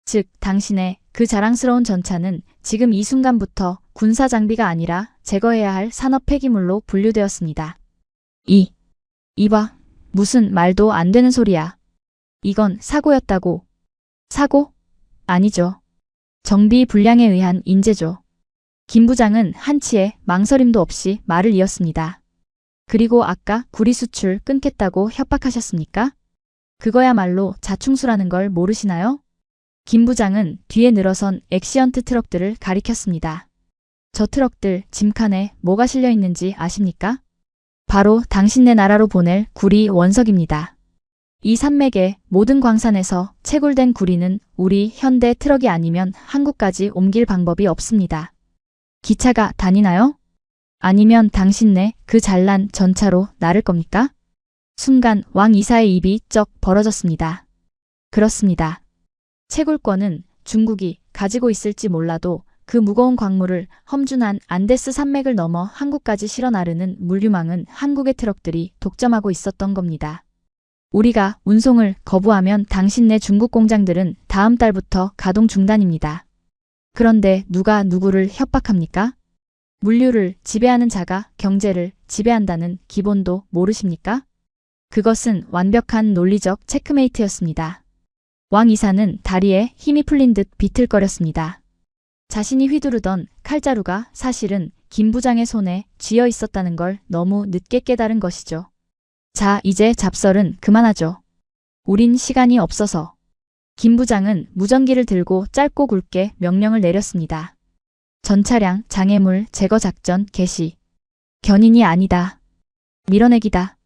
즉, 당신의 그 자랑스러운 전차는 지금 이 순간부터 군사 장비가 아니라 제거해야 할 산업 폐기물로 분류되었습니다. 이봐, 무슨 말도 안 되는 소리야. 이건 사고였다고. 사고? 아니죠. 정비 불량에 의한 인재죠. 김 부장은 한치의 망설임도 없이 말을 이었습니다. 그리고 아까 구리 수출 끊겠다고 협박하셨습니까? 그거야말로 자충수라는 걸 모르시나요? 김 부장은 뒤에 늘어선 엑시언트 트럭들을 가리켰습니다. 저 트럭들 짐칸에 뭐가 실려 있는지 아십니까? 바로 당신네 나라로 보낼 구리 원석입니다. 이 산맥의 모든 광산에서 채굴된 구리는 우리 현대 트럭이 아니면 한국까지 옮길 방법이 없습니다. 기차가 다니나요? 아니면 당신네 그 잘난 전차로 나를 겁니까? 순간 왕 이사의 입이 쩍 벌어졌습니다. 그렇습니다. 채굴권은 중국이 가지고 있을지 몰라도 그 무거운 광물을 험준한 안데스 산맥을 넘어 한국까지 실어 나르는 물류망은 한국의 트럭들이 독점하고 있었던 겁니다. 우리가 운송을 거부하면 당신네 중국 공장들은 다음 달부터 가동 중단입니다. 그런데 누가 누구를 협박합니까? 물류를 지배하는 자가 경제를 지배한다는 기본도 모르십니까? 그것은 완벽한 논리적 체크메이트였습니다. 왕 이사는 다리에 힘이 풀린 듯 비틀거렸습니다. 자신이 휘두르던 칼자루가 사실은 김 부장의 손에 쥐어 있었다는 걸 너무 늦게 깨달은 것이죠. 자, 이제 잡설은 그만하죠. 우린 시간이 없어서. 김 부장은 무전기를 들고 짧고 굵게 명령을 내렸습니다. 전차량 장애물 제거 작전 개시. 견인이 아니다. 밀어내기다.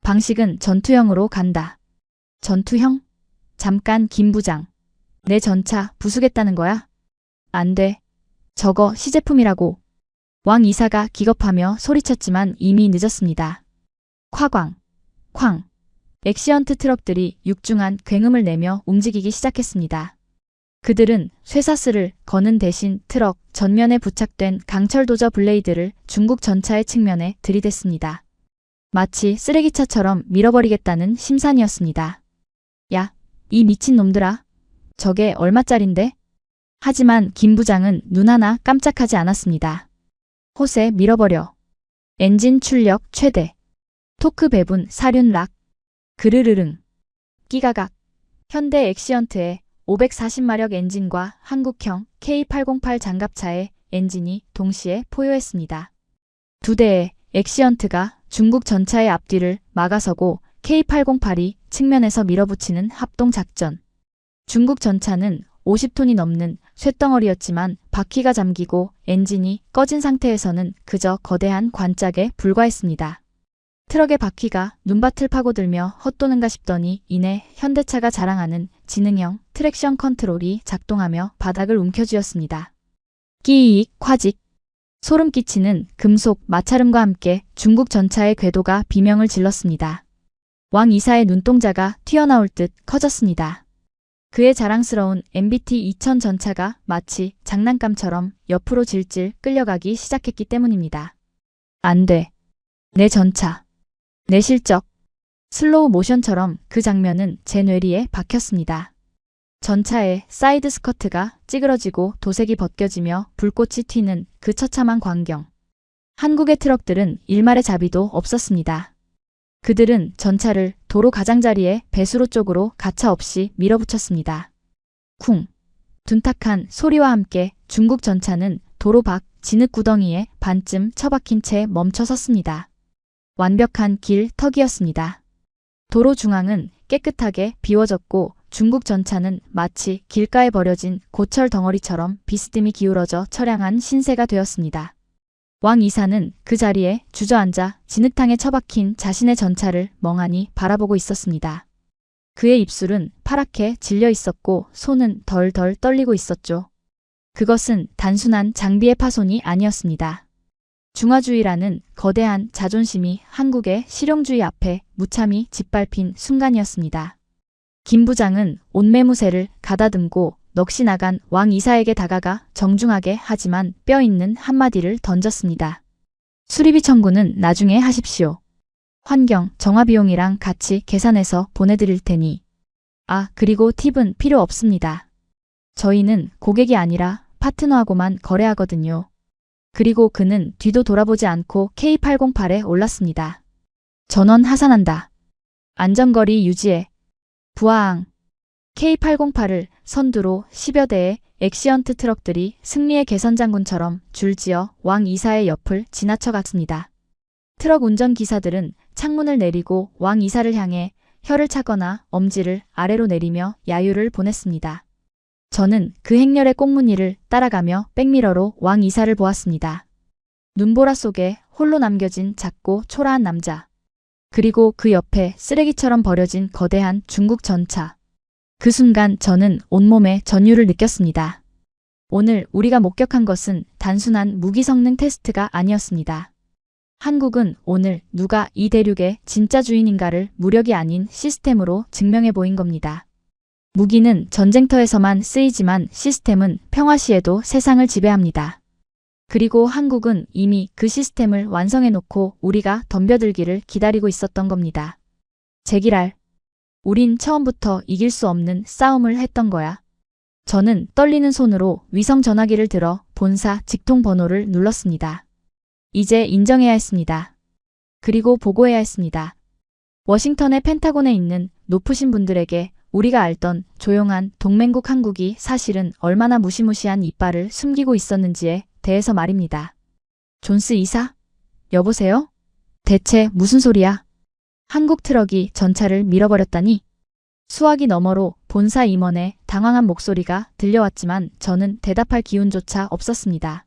방식은 전투형으로 간다. 전투형? 잠깐 김 부장. 내 전차 부수겠다는 거야? 안 돼. 저거 시제품이라고. 왕 이사가 기겁하며 소리쳤지만 이미 늦었습니다. 쾅. 엑시언트 트럭들이 육중한 굉음을 내며 움직이기 시작했습니다. 그들은 쇠사슬을 거는 대신 트럭 전면에 부착된 강철 도저 블레이드를 중국 전차의 측면에 들이댔습니다. 마치 쓰레기차처럼 밀어버리겠다는 심산이었습니다. 야, 이 미친 놈들아. 저게 얼마짜린데? 하지만 김 부장은 눈 하나 깜짝하지 않았습니다. 호세 밀어버려. 엔진 출력 최대. 토크 배분 사륜 락. 그르르릉. 끼가각. 현대 엑시언트의 540마력 엔진과 한국형 K808 장갑차의 엔진이 동시에 포효했습니다. 두 대의 엑시언트가 중국 전차의 앞뒤를 막아서고 K808이 측면에서 밀어붙이는 합동작전. 중국 전차는 50톤이 넘는 쇳덩어리였지만 바퀴가 잠기고 엔진이 꺼진 상태에서는 그저 거대한 관짝에 불과했습니다. 트럭의 바퀴가 눈밭을 파고들며 헛도는가 싶더니 이내 현대차가 자랑하는 지능형 트랙션 컨트롤이 작동하며 바닥을 움켜쥐었습니다. 끼익, 콰직. 소름 끼치는 금속 마찰음과 함께 중국 전차의 궤도가 비명을 질렀습니다. 왕 이사의 눈동자가 튀어나올 듯 커졌습니다. 그의 자랑스러운 MBT 2000 전차가 마치 장난감처럼 옆으로 질질 끌려가기 시작했기 때문입니다. 안 돼. 내 전차. 내 실적. 슬로우 모션처럼 그 장면은 제 뇌리에 박혔습니다. 전차의 사이드 스커트가 찌그러지고 도색이 벗겨지며 불꽃이 튀는 그 처참한 광경. 한국의 트럭들은 일말의 자비도 없었습니다. 그들은 전차를 도로 가장자리에 배수로 쪽으로 가차없이 밀어붙였습니다. 쿵. 둔탁한 소리와 함께 중국 전차는 도로 밖 진흙 구덩이에 반쯤 처박힌 채 멈춰 섰습니다. 완벽한 길 턱이었습니다. 도로 중앙은 깨끗하게 비워졌고 중국 전차는 마치 길가에 버려진 고철 덩어리처럼 비스듬히 기울어져 처량한 신세가 되었습니다. 왕 이사는 그 자리에 주저앉아 진흙탕에 처박힌 자신의 전차를 멍하니 바라보고 있었습니다. 그의 입술은 파랗게 질려 있었고 손은 덜덜 떨리고 있었죠. 그것은 단순한 장비의 파손이 아니었습니다. 중화주의라는 거대한 자존심이 한국의 실용주의 앞에 무참히 짓밟힌 순간이었습니다. 김 부장은 온매무새를 가다듬고 넋이 나간 왕 이사에게 다가가 정중하게 하지만 뼈 있는 한마디를 던졌습니다. 수리비 청구는 나중에 하십시오. 환경, 정화 비용이랑 같이 계산해서 보내드릴 테니. 아, 그리고 팁은 필요 없습니다. 저희는 고객이 아니라 파트너하고만 거래하거든요. 그리고 그는 뒤도 돌아보지 않고 K808에 올랐습니다. 전원 하산한다. 안전거리 유지해. 부하항. K808을 선두로 10여 대의 엑시언트 트럭들이 승리의 개선장군처럼 줄지어 왕 이사의 옆을 지나쳐 갔습니다. 트럭 운전기사들은 창문을 내리고 왕 이사를 향해 혀를 차거나 엄지를 아래로 내리며 야유를 보냈습니다. 저는 그 행렬의 꽁무니를 따라가며 백미러로 왕 이사를 보았습니다. 눈보라 속에 홀로 남겨진 작고 초라한 남자. 그리고 그 옆에 쓰레기처럼 버려진 거대한 중국 전차. 그 순간 저는 온몸에 전율을 느꼈습니다. 오늘 우리가 목격한 것은 단순한 무기 성능 테스트가 아니었습니다. 한국은 오늘 누가 이 대륙의 진짜 주인인가를 무력이 아닌 시스템으로 증명해 보인 겁니다. 무기는 전쟁터에서만 쓰이지만 시스템은 평화 시에도 세상을 지배합니다. 그리고 한국은 이미 그 시스템을 완성해 놓고 우리가 덤벼들기를 기다리고 있었던 겁니다. 제기랄. 우린 처음부터 이길 수 없는 싸움을 했던 거야. 저는 떨리는 손으로 위성 전화기를 들어 본사 직통 번호를 눌렀습니다. 이제 인정해야 했습니다. 그리고 보고해야 했습니다. 워싱턴의 펜타곤에 있는 높으신 분들에게 우리가 알던 조용한 동맹국 한국이 사실은 얼마나 무시무시한 이빨을 숨기고 있었는지에 대해서 말입니다. 존스 이사? 여보세요? 대체 무슨 소리야? 한국 트럭이 전차를 밀어버렸다니? 수화기 너머로 본사 임원의 당황한 목소리가 들려왔지만 저는 대답할 기운조차 없었습니다.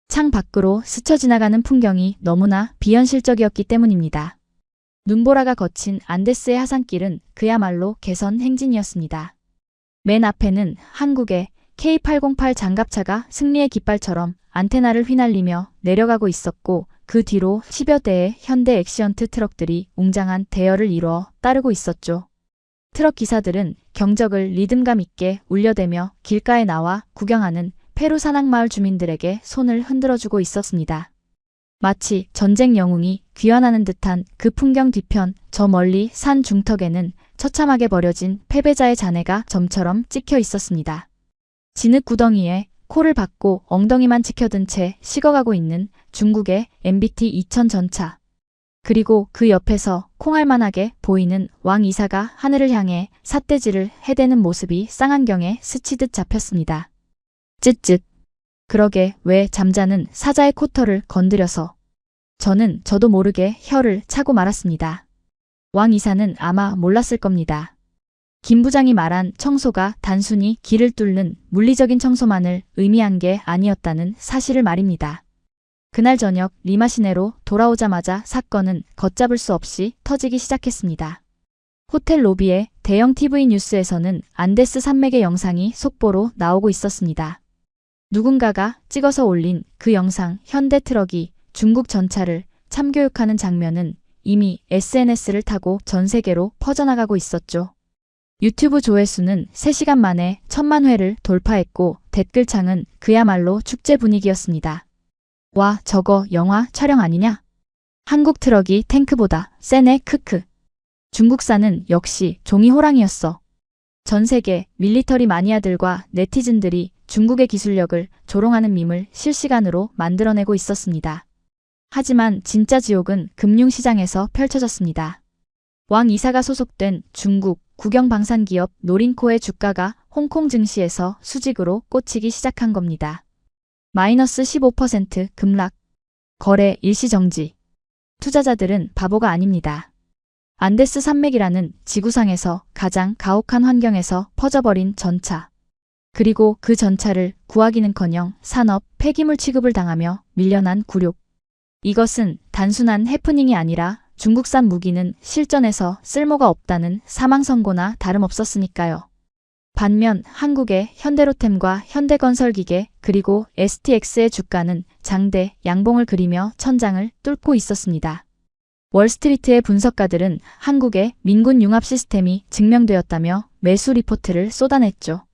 창 밖으로 스쳐 지나가는 풍경이 너무나 비현실적이었기 때문입니다. 눈보라가 거친 안데스의 하산길은 그야말로 개선 행진이었습니다. 맨 앞에는 한국의 K808 장갑차가 승리의 깃발처럼 안테나를 휘날리며 내려가고 있었고 그 뒤로 10여 대의 현대 엑시언트 트럭들이 웅장한 대열을 이루어 따르고 있었죠. 트럭 기사들은 경적을 리듬감 있게 울려대며 길가에 나와 구경하는 페루 산악마을 주민들에게 손을 흔들어주고 있었습니다. 마치 전쟁 영웅이 귀환하는 듯한 그 풍경 뒤편 저 멀리 산 중턱에는 처참하게 버려진 패배자의 잔해가 점처럼 찍혀 있었습니다. 진흙 구덩이에 코를 박고 엉덩이만 치켜든 채 식어가고 있는 중국의 MBT 2000 전차. 그리고 그 옆에서 콩알만하게 보이는 왕 이사가 하늘을 향해 삿대질을 해대는 모습이 쌍안경에 스치듯 잡혔습니다. 쯧쯧. 그러게 왜 잠자는 사자의 코털을 건드려서. 저는 저도 모르게 혀를 차고 말았습니다. 왕 이사는 아마 몰랐을 겁니다. 김 부장이 말한 청소가 단순히 길을 뚫는 물리적인 청소만을 의미한 게 아니었다는 사실을 말입니다. 그날 저녁 리마 시내로 돌아오자마자 사건은 걷잡을 수 없이 터지기 시작했습니다. 호텔 로비의 대형 TV 뉴스에서는 안데스 산맥의 영상이 속보로 나오고 있었습니다. 누군가가 찍어서 올린 그 영상 현대 트럭이 중국 전차를 참교육하는 장면은 이미 SNS를 타고 전 세계로 퍼져나가고 있었죠. 유튜브 조회수는 3시간 만에 1000만 회를 돌파했고 댓글창은 그야말로 축제 분위기였습니다. 와, 저거 영화 촬영 아니냐? 한국 트럭이 탱크보다 세네 크크. 중국산은 역시 종이 호랑이였어. 전 세계 밀리터리 마니아들과 네티즌들이 중국의 기술력을 조롱하는 밈을 실시간으로 만들어내고 있었습니다. 하지만 진짜 지옥은 금융시장에서 펼쳐졌습니다. 왕 이사가 소속된 중국 국영방산기업 노린코의 주가가 홍콩 증시에서 수직으로 꽂히기 시작한 겁니다. 마이너스 15% 급락, 거래 일시정지. 투자자들은 바보가 아닙니다. 안데스 산맥이라는 지구상에서 가장 가혹한 환경에서 퍼져버린 전차. 그리고 그 전차를 구하기는커녕 산업 폐기물 취급을 당하며 밀려난 굴욕. 이것은 단순한 해프닝이 아니라 중국산 무기는 실전에서 쓸모가 없다는 사망 선고나 다름없었으니까요. 반면 한국의 현대로템과 현대건설기계 그리고 STX의 주가는 장대 양봉을 그리며 천장을 뚫고 있었습니다. 월스트리트의 분석가들은 한국의 민군 융합 시스템이 증명되었다며 매수 리포트를 쏟아냈죠.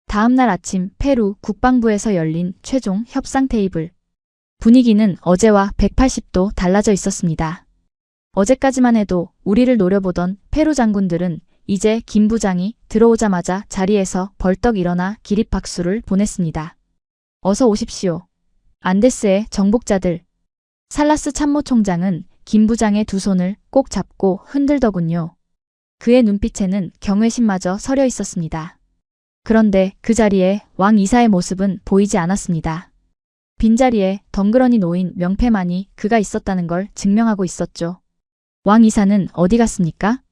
다음 날 아침 페루 국방부에서 열린 최종 협상 테이블. 분위기는 어제와 180도 달라져 있었습니다. 어제까지만 해도 우리를 노려보던 페루 장군들은 이제 김 부장이 들어오자마자 자리에서 벌떡 일어나 기립박수를 보냈습니다. 어서 오십시오. 안데스의 정복자들. 살라스 참모총장은 김 부장의 두 손을 꼭 잡고 흔들더군요. 그의 눈빛에는 경외심마저 서려 있었습니다. 그런데 그 자리에 왕 이사의 모습은 보이지 않았습니다. 빈자리에 덩그러니 놓인 명패만이 그가 있었다는 걸 증명하고 있었죠. 왕 이사는 어디 갔습니까?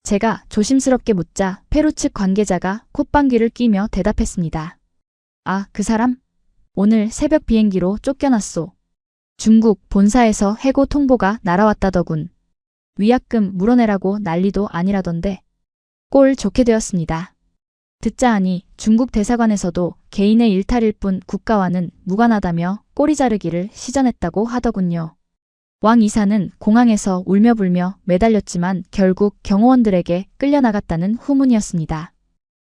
제가 조심스럽게 묻자 페루 측 관계자가 콧방귀를 뀌며 대답했습니다. 아, 그 사람? 오늘 새벽 비행기로 쫓겨났소. 중국 본사에서 해고 통보가 날아왔다더군. 위약금 물어내라고 난리도 아니라던데. 꼴 좋게 되었습니다. 듣자 하니 중국 대사관에서도 개인의 일탈일 뿐 국가와는 무관하다며 꼬리 자르기를 시전했다고 하더군요. 왕 이사는 공항에서 울며불며 매달렸지만 결국 경호원들에게 끌려나갔다는 후문이었습니다.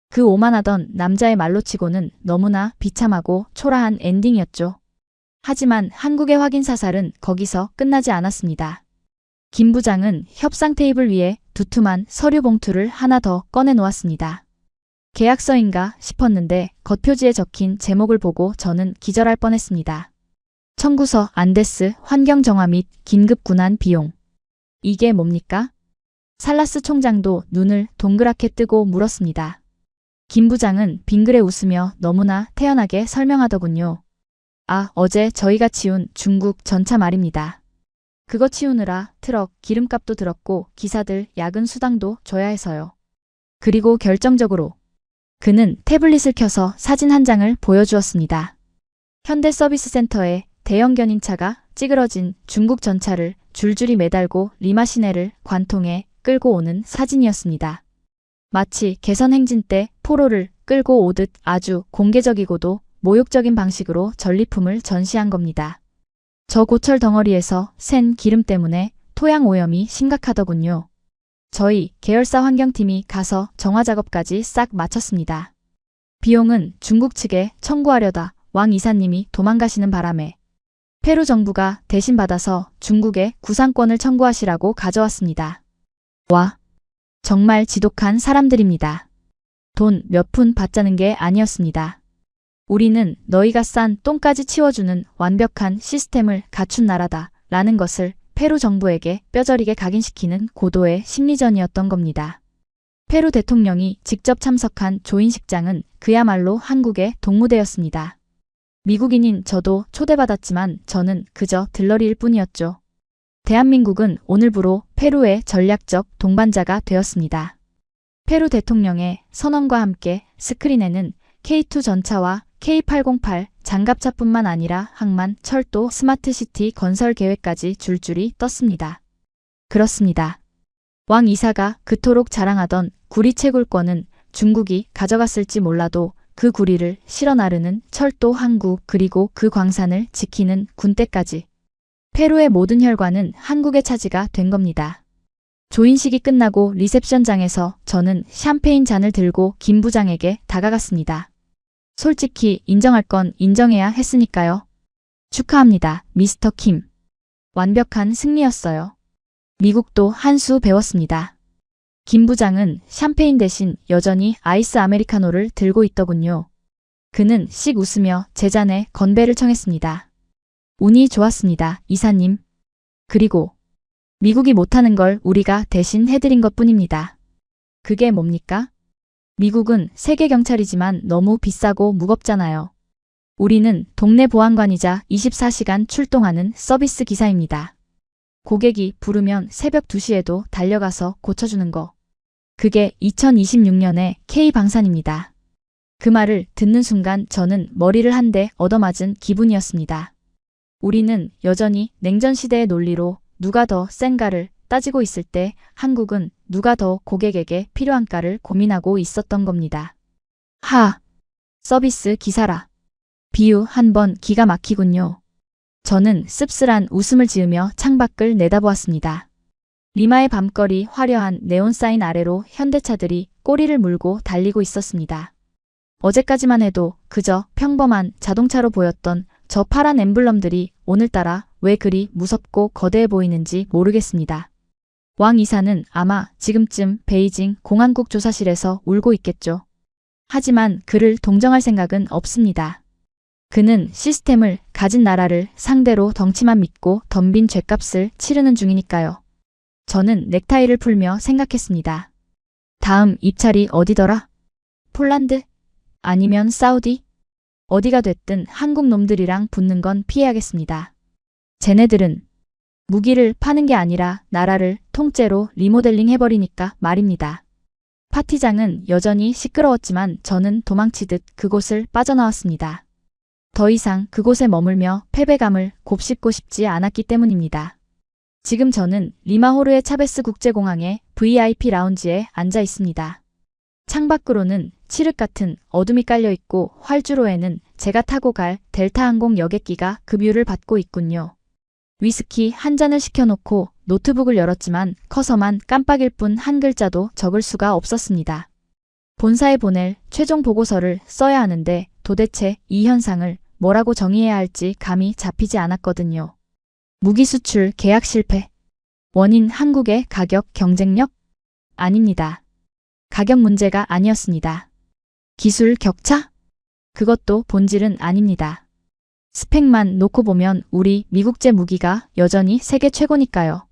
그 오만하던 남자의 말로치고는 너무나 비참하고 초라한 엔딩이었죠. 하지만 한국의 확인 사살은 거기서 끝나지 않았습니다. 김 부장은 협상 테이블 위에 두툼한 서류 봉투를 하나 더 꺼내 놓았습니다. 계약서인가 싶었는데 겉표지에 적힌 제목을 보고 저는 기절할 뻔했습니다. 청구서 안데스 환경 정화 및 긴급 군안 비용. 이게 뭡니까? 살라스 총장도 눈을 동그랗게 뜨고 물었습니다. 김 부장은 빙그레 웃으며 너무나 태연하게 설명하더군요. 아, 어제 저희가 치운 중국 전차 말입니다. 그거 치우느라 트럭 기름값도 들었고 기사들 야근 수당도 줘야 해서요. 그리고 결정적으로 그는 태블릿을 켜서 사진 한 장을 보여주었습니다. 현대 서비스 센터에 대형 견인차가 찌그러진 중국 전차를 줄줄이 매달고 리마 시내를 관통해 끌고 오는 사진이었습니다. 마치 개선 행진 때 포로를 끌고 오듯 아주 공개적이고도 모욕적인 방식으로 전리품을 전시한 겁니다. 저 고철 덩어리에서 샌 기름 때문에 토양 오염이 심각하더군요. 저희 계열사 환경팀이 가서 정화 작업까지 싹 마쳤습니다. 비용은 중국 측에 청구하려다 왕 이사님이 도망가시는 바람에 페루 정부가 대신 받아서 중국에 구상권을 청구하시라고 가져왔습니다. 와, 정말 지독한 사람들입니다. 돈 몇 푼 받자는 게 아니었습니다. 우리는 너희가 싼 똥까지 치워주는 완벽한 시스템을 갖춘 나라다 라는 것을 페루 정부에게 뼈저리게 각인시키는 고도의 심리전이었던 겁니다. 페루 대통령이 직접 참석한 조인식장은 그야말로 한국의 동무대였습니다. 미국인인 저도 초대받았지만 저는 그저 들러리일 뿐이었죠. 대한민국은 오늘부로 페루의 전략적 동반자가 되었습니다. 페루 대통령의 선언과 함께 스크린에는 K2 전차와 K808 장갑차뿐만 아니라 항만, 철도, 스마트시티 건설 계획까지 줄줄이 떴습니다. 그렇습니다. 왕 이사가 그토록 자랑하던 구리 채굴권은 중국이 가져갔을지 몰라도 그 구리를 실어 나르는 철도 항구 그리고 그 광산을 지키는 군대까지. 페루의 모든 혈관은 한국의 차지가 된 겁니다. 조인식이 끝나고 리셉션장에서 저는 샴페인 잔을 들고 김 부장에게 다가갔습니다. 솔직히 인정할 건 인정해야 했으니까요. 축하합니다, 미스터 킴. 완벽한 승리였어요. 미국도 한 수 배웠습니다. 김 부장은 샴페인 대신 여전히 아이스 아메리카노를 들고 있더군요. 그는 씩 웃으며 제 잔에 건배를 청했습니다. 운이 좋았습니다, 이사님. 그리고 미국이 못하는 걸 우리가 대신 해드린 것뿐입니다. 그게 뭡니까? 미국은 세계 경찰이지만 너무 비싸고 무겁잖아요. 우리는 동네 보안관이자 24시간 출동하는 서비스 기사입니다. 고객이 부르면 새벽 2시에도 달려가서 고쳐주는 거. 그게 2026년의 K방산입니다. 그 말을 듣는 순간 저는 머리를 한 대 얻어맞은 기분이었습니다. 우리는 여전히 냉전시대의 논리로 누가 더 센가를 따지고 있을 때 한국은 누가 더 고객에게 필요한가를 고민하고 있었던 겁니다. 서비스 기사라. 비유 한 번 기가 막히군요. 저는 씁쓸한 웃음을 지으며 창밖을 내다보았습니다. 리마의 밤거리 화려한 네온사인 아래로 현대차들이 꼬리를 물고 달리고 있었습니다. 어제까지만 해도 그저 평범한 자동차로 보였던 저 파란 엠블럼들이 오늘따라 왜 그리 무섭고 거대해 보이는지 모르겠습니다. 왕 이사는 아마 지금쯤 베이징 공항국 조사실에서 울고 있겠죠. 하지만 그를 동정할 생각은 없습니다. 그는 시스템을 가진 나라를 상대로 덩치만 믿고 덤빈 죗값을 치르는 중이니까요. 저는 넥타이를 풀며 생각했습니다. 다음 입찰이 어디더라? 폴란드? 아니면 사우디? 어디가 됐든 한국 놈들이랑 붙는 건 피해야겠습니다. 쟤네들은 무기를 파는 게 아니라 나라를 통째로 리모델링 해버리니까 말입니다. 파티장은 여전히 시끄러웠지만 저는 도망치듯 그곳을 빠져나왔습니다. 더 이상 그곳에 머물며 패배감을 곱씹고 싶지 않았기 때문입니다. 지금 저는 리마호르의 차베스 국제공항의 VIP 라운지에 앉아 있습니다. 창밖으로는 칠흑 같은 어둠이 깔려 있고 활주로에는 제가 타고 갈 델타항공 여객기가 급유를 받고 있군요. 위스키 한 잔을 시켜놓고 노트북을 열었지만 커서만 깜빡일 뿐 한 글자도 적을 수가 없었습니다. 본사에 보낼 최종 보고서를 써야 하는데 도대체 이 현상을 뭐라고 정의해야 할지 감이 잡히지 않았거든요. 무기 수출 계약 실패. 원인 한국의 가격 경쟁력? 아닙니다. 가격 문제가 아니었습니다. 기술 격차? 그것도 본질은 아닙니다. 스펙만 놓고 보면 우리 미국제 무기가 여전히 세계 최고니까요.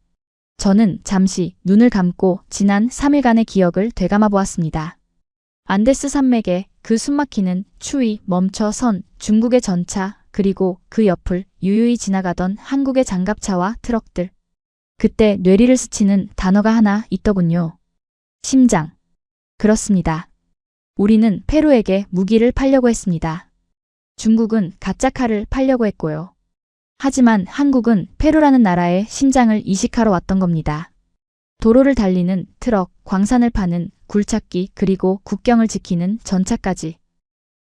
저는 잠시 눈을 감고 지난 3일간의 기억을 되감아 보았습니다. 안데스 산맥에 그 숨막히는 추위 멈춰선 중국의 전차 그리고 그 옆을 유유히 지나가던 한국의 장갑차와 트럭들. 그때 뇌리를 스치는 단어가 하나 있더군요. 심장. 그렇습니다. 우리는 페루에게 무기를 팔려고 했습니다. 중국은 가짜 칼을 팔려고 했고요. 하지만 한국은 페루라는 나라의 심장을 이식하러 왔던 겁니다. 도로를 달리는 트럭, 광산을 파는 굴착기 그리고 국경을 지키는 전차까지.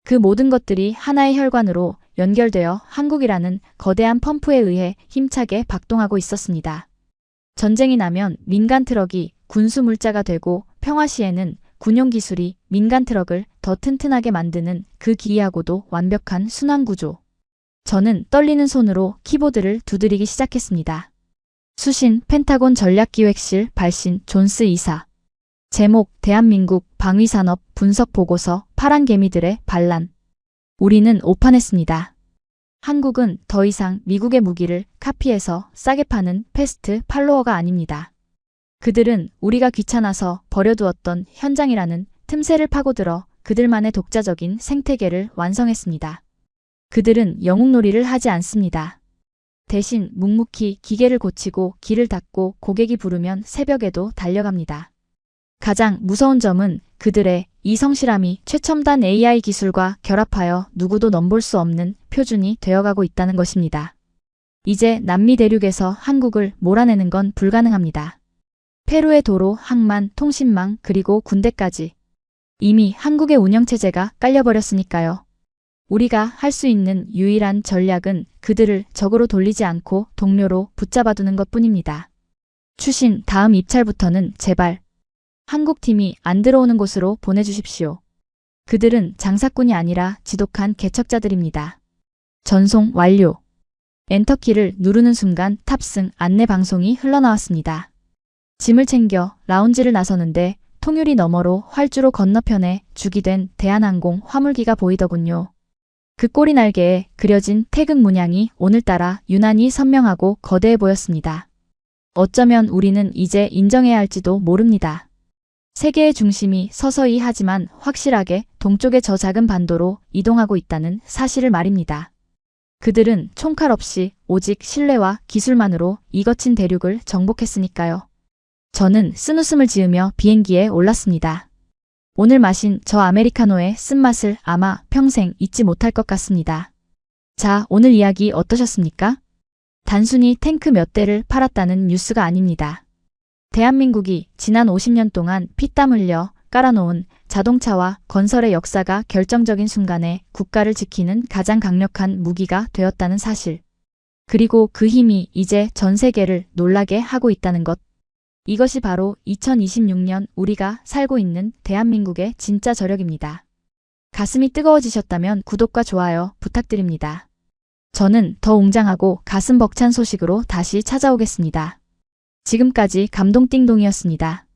그 모든 것들이 하나의 혈관으로 연결되어 한국이라는 거대한 펌프에 의해 힘차게 박동하고 있었습니다. 전쟁이 나면 민간 트럭이 군수 물자가 되고 평화 시에는 군용 기술이 민간 트럭을 더 튼튼하게 만드는 그 기이하고도 완벽한 순환 구조. 저는 떨리는 손으로 키보드를 두드리기 시작했습니다. 수신 펜타곤 전략기획실 발신 존스 이사. 제목 대한민국 방위산업 분석 보고서 파란 개미들의 반란. 우리는 오판했습니다. 한국은 더 이상 미국의 무기를 카피해서 싸게 파는 패스트 팔로워가 아닙니다. 그들은 우리가 귀찮아서 버려두었던 현장이라는 틈새를 파고들어 그들만의 독자적인 생태계를 완성했습니다. 그들은 영웅놀이를 하지 않습니다. 대신 묵묵히 기계를 고치고 길을 닫고 고객이 부르면 새벽에도 달려갑니다. 가장 무서운 점은 그들의 이 성실함이 최첨단 AI 기술과 결합하여 누구도 넘볼 수 없는 표준이 되어가고 있다는 것입니다. 이제 남미 대륙에서 한국을 몰아내는 건 불가능합니다. 페루의 도로, 항만, 통신망, 그리고 군대까지. 이미 한국의 운영체제가 깔려버렸으니까요. 우리가 할 수 있는 유일한 전략은 그들을 적으로 돌리지 않고 동료로 붙잡아두는 것뿐입니다. 추신 다음 입찰부터는 제발 한국팀이 안 들어오는 곳으로 보내주십시오. 그들은 장사꾼이 아니라 지독한 개척자들입니다. 전송 완료. 엔터키를 누르는 순간 탑승 안내 방송이 흘러나왔습니다. 짐을 챙겨 라운지를 나서는데 통유리 너머로 활주로 건너편에 주기된 대한항공 화물기가 보이더군요. 그 꼬리 날개에 그려진 태극 문양이 오늘따라 유난히 선명하고 거대해 보였습니다. 어쩌면 우리는 이제 인정해야 할지도 모릅니다. 세계의 중심이 서서히 하지만 확실하게 동쪽의 저 작은 반도로 이동하고 있다는 사실을 말입니다. 그들은 총칼 없이 오직 신뢰와 기술만으로 이 거친 대륙을 정복했으니까요. 저는 쓴웃음을 지으며 비행기에 올랐습니다. 오늘 마신 저 아메리카노의 쓴맛을 아마 평생 잊지 못할 것 같습니다. 자, 오늘 이야기 어떠셨습니까? 단순히 탱크 몇 대를 팔았다는 뉴스가 아닙니다. 대한민국이 지난 50년 동안 피땀 흘려 깔아놓은 자동차와 건설의 역사가 결정적인 순간에 국가를 지키는 가장 강력한 무기가 되었다는 사실. 그리고 그 힘이 이제 전 세계를 놀라게 하고 있다는 것. 이것이 바로 2026년 우리가 살고 있는 대한민국의 진짜 저력입니다. 가슴이 뜨거워지셨다면 구독과 좋아요 부탁드립니다. 저는 더 웅장하고 가슴 벅찬 소식으로 다시 찾아오겠습니다. 지금까지 감동띵동이었습니다.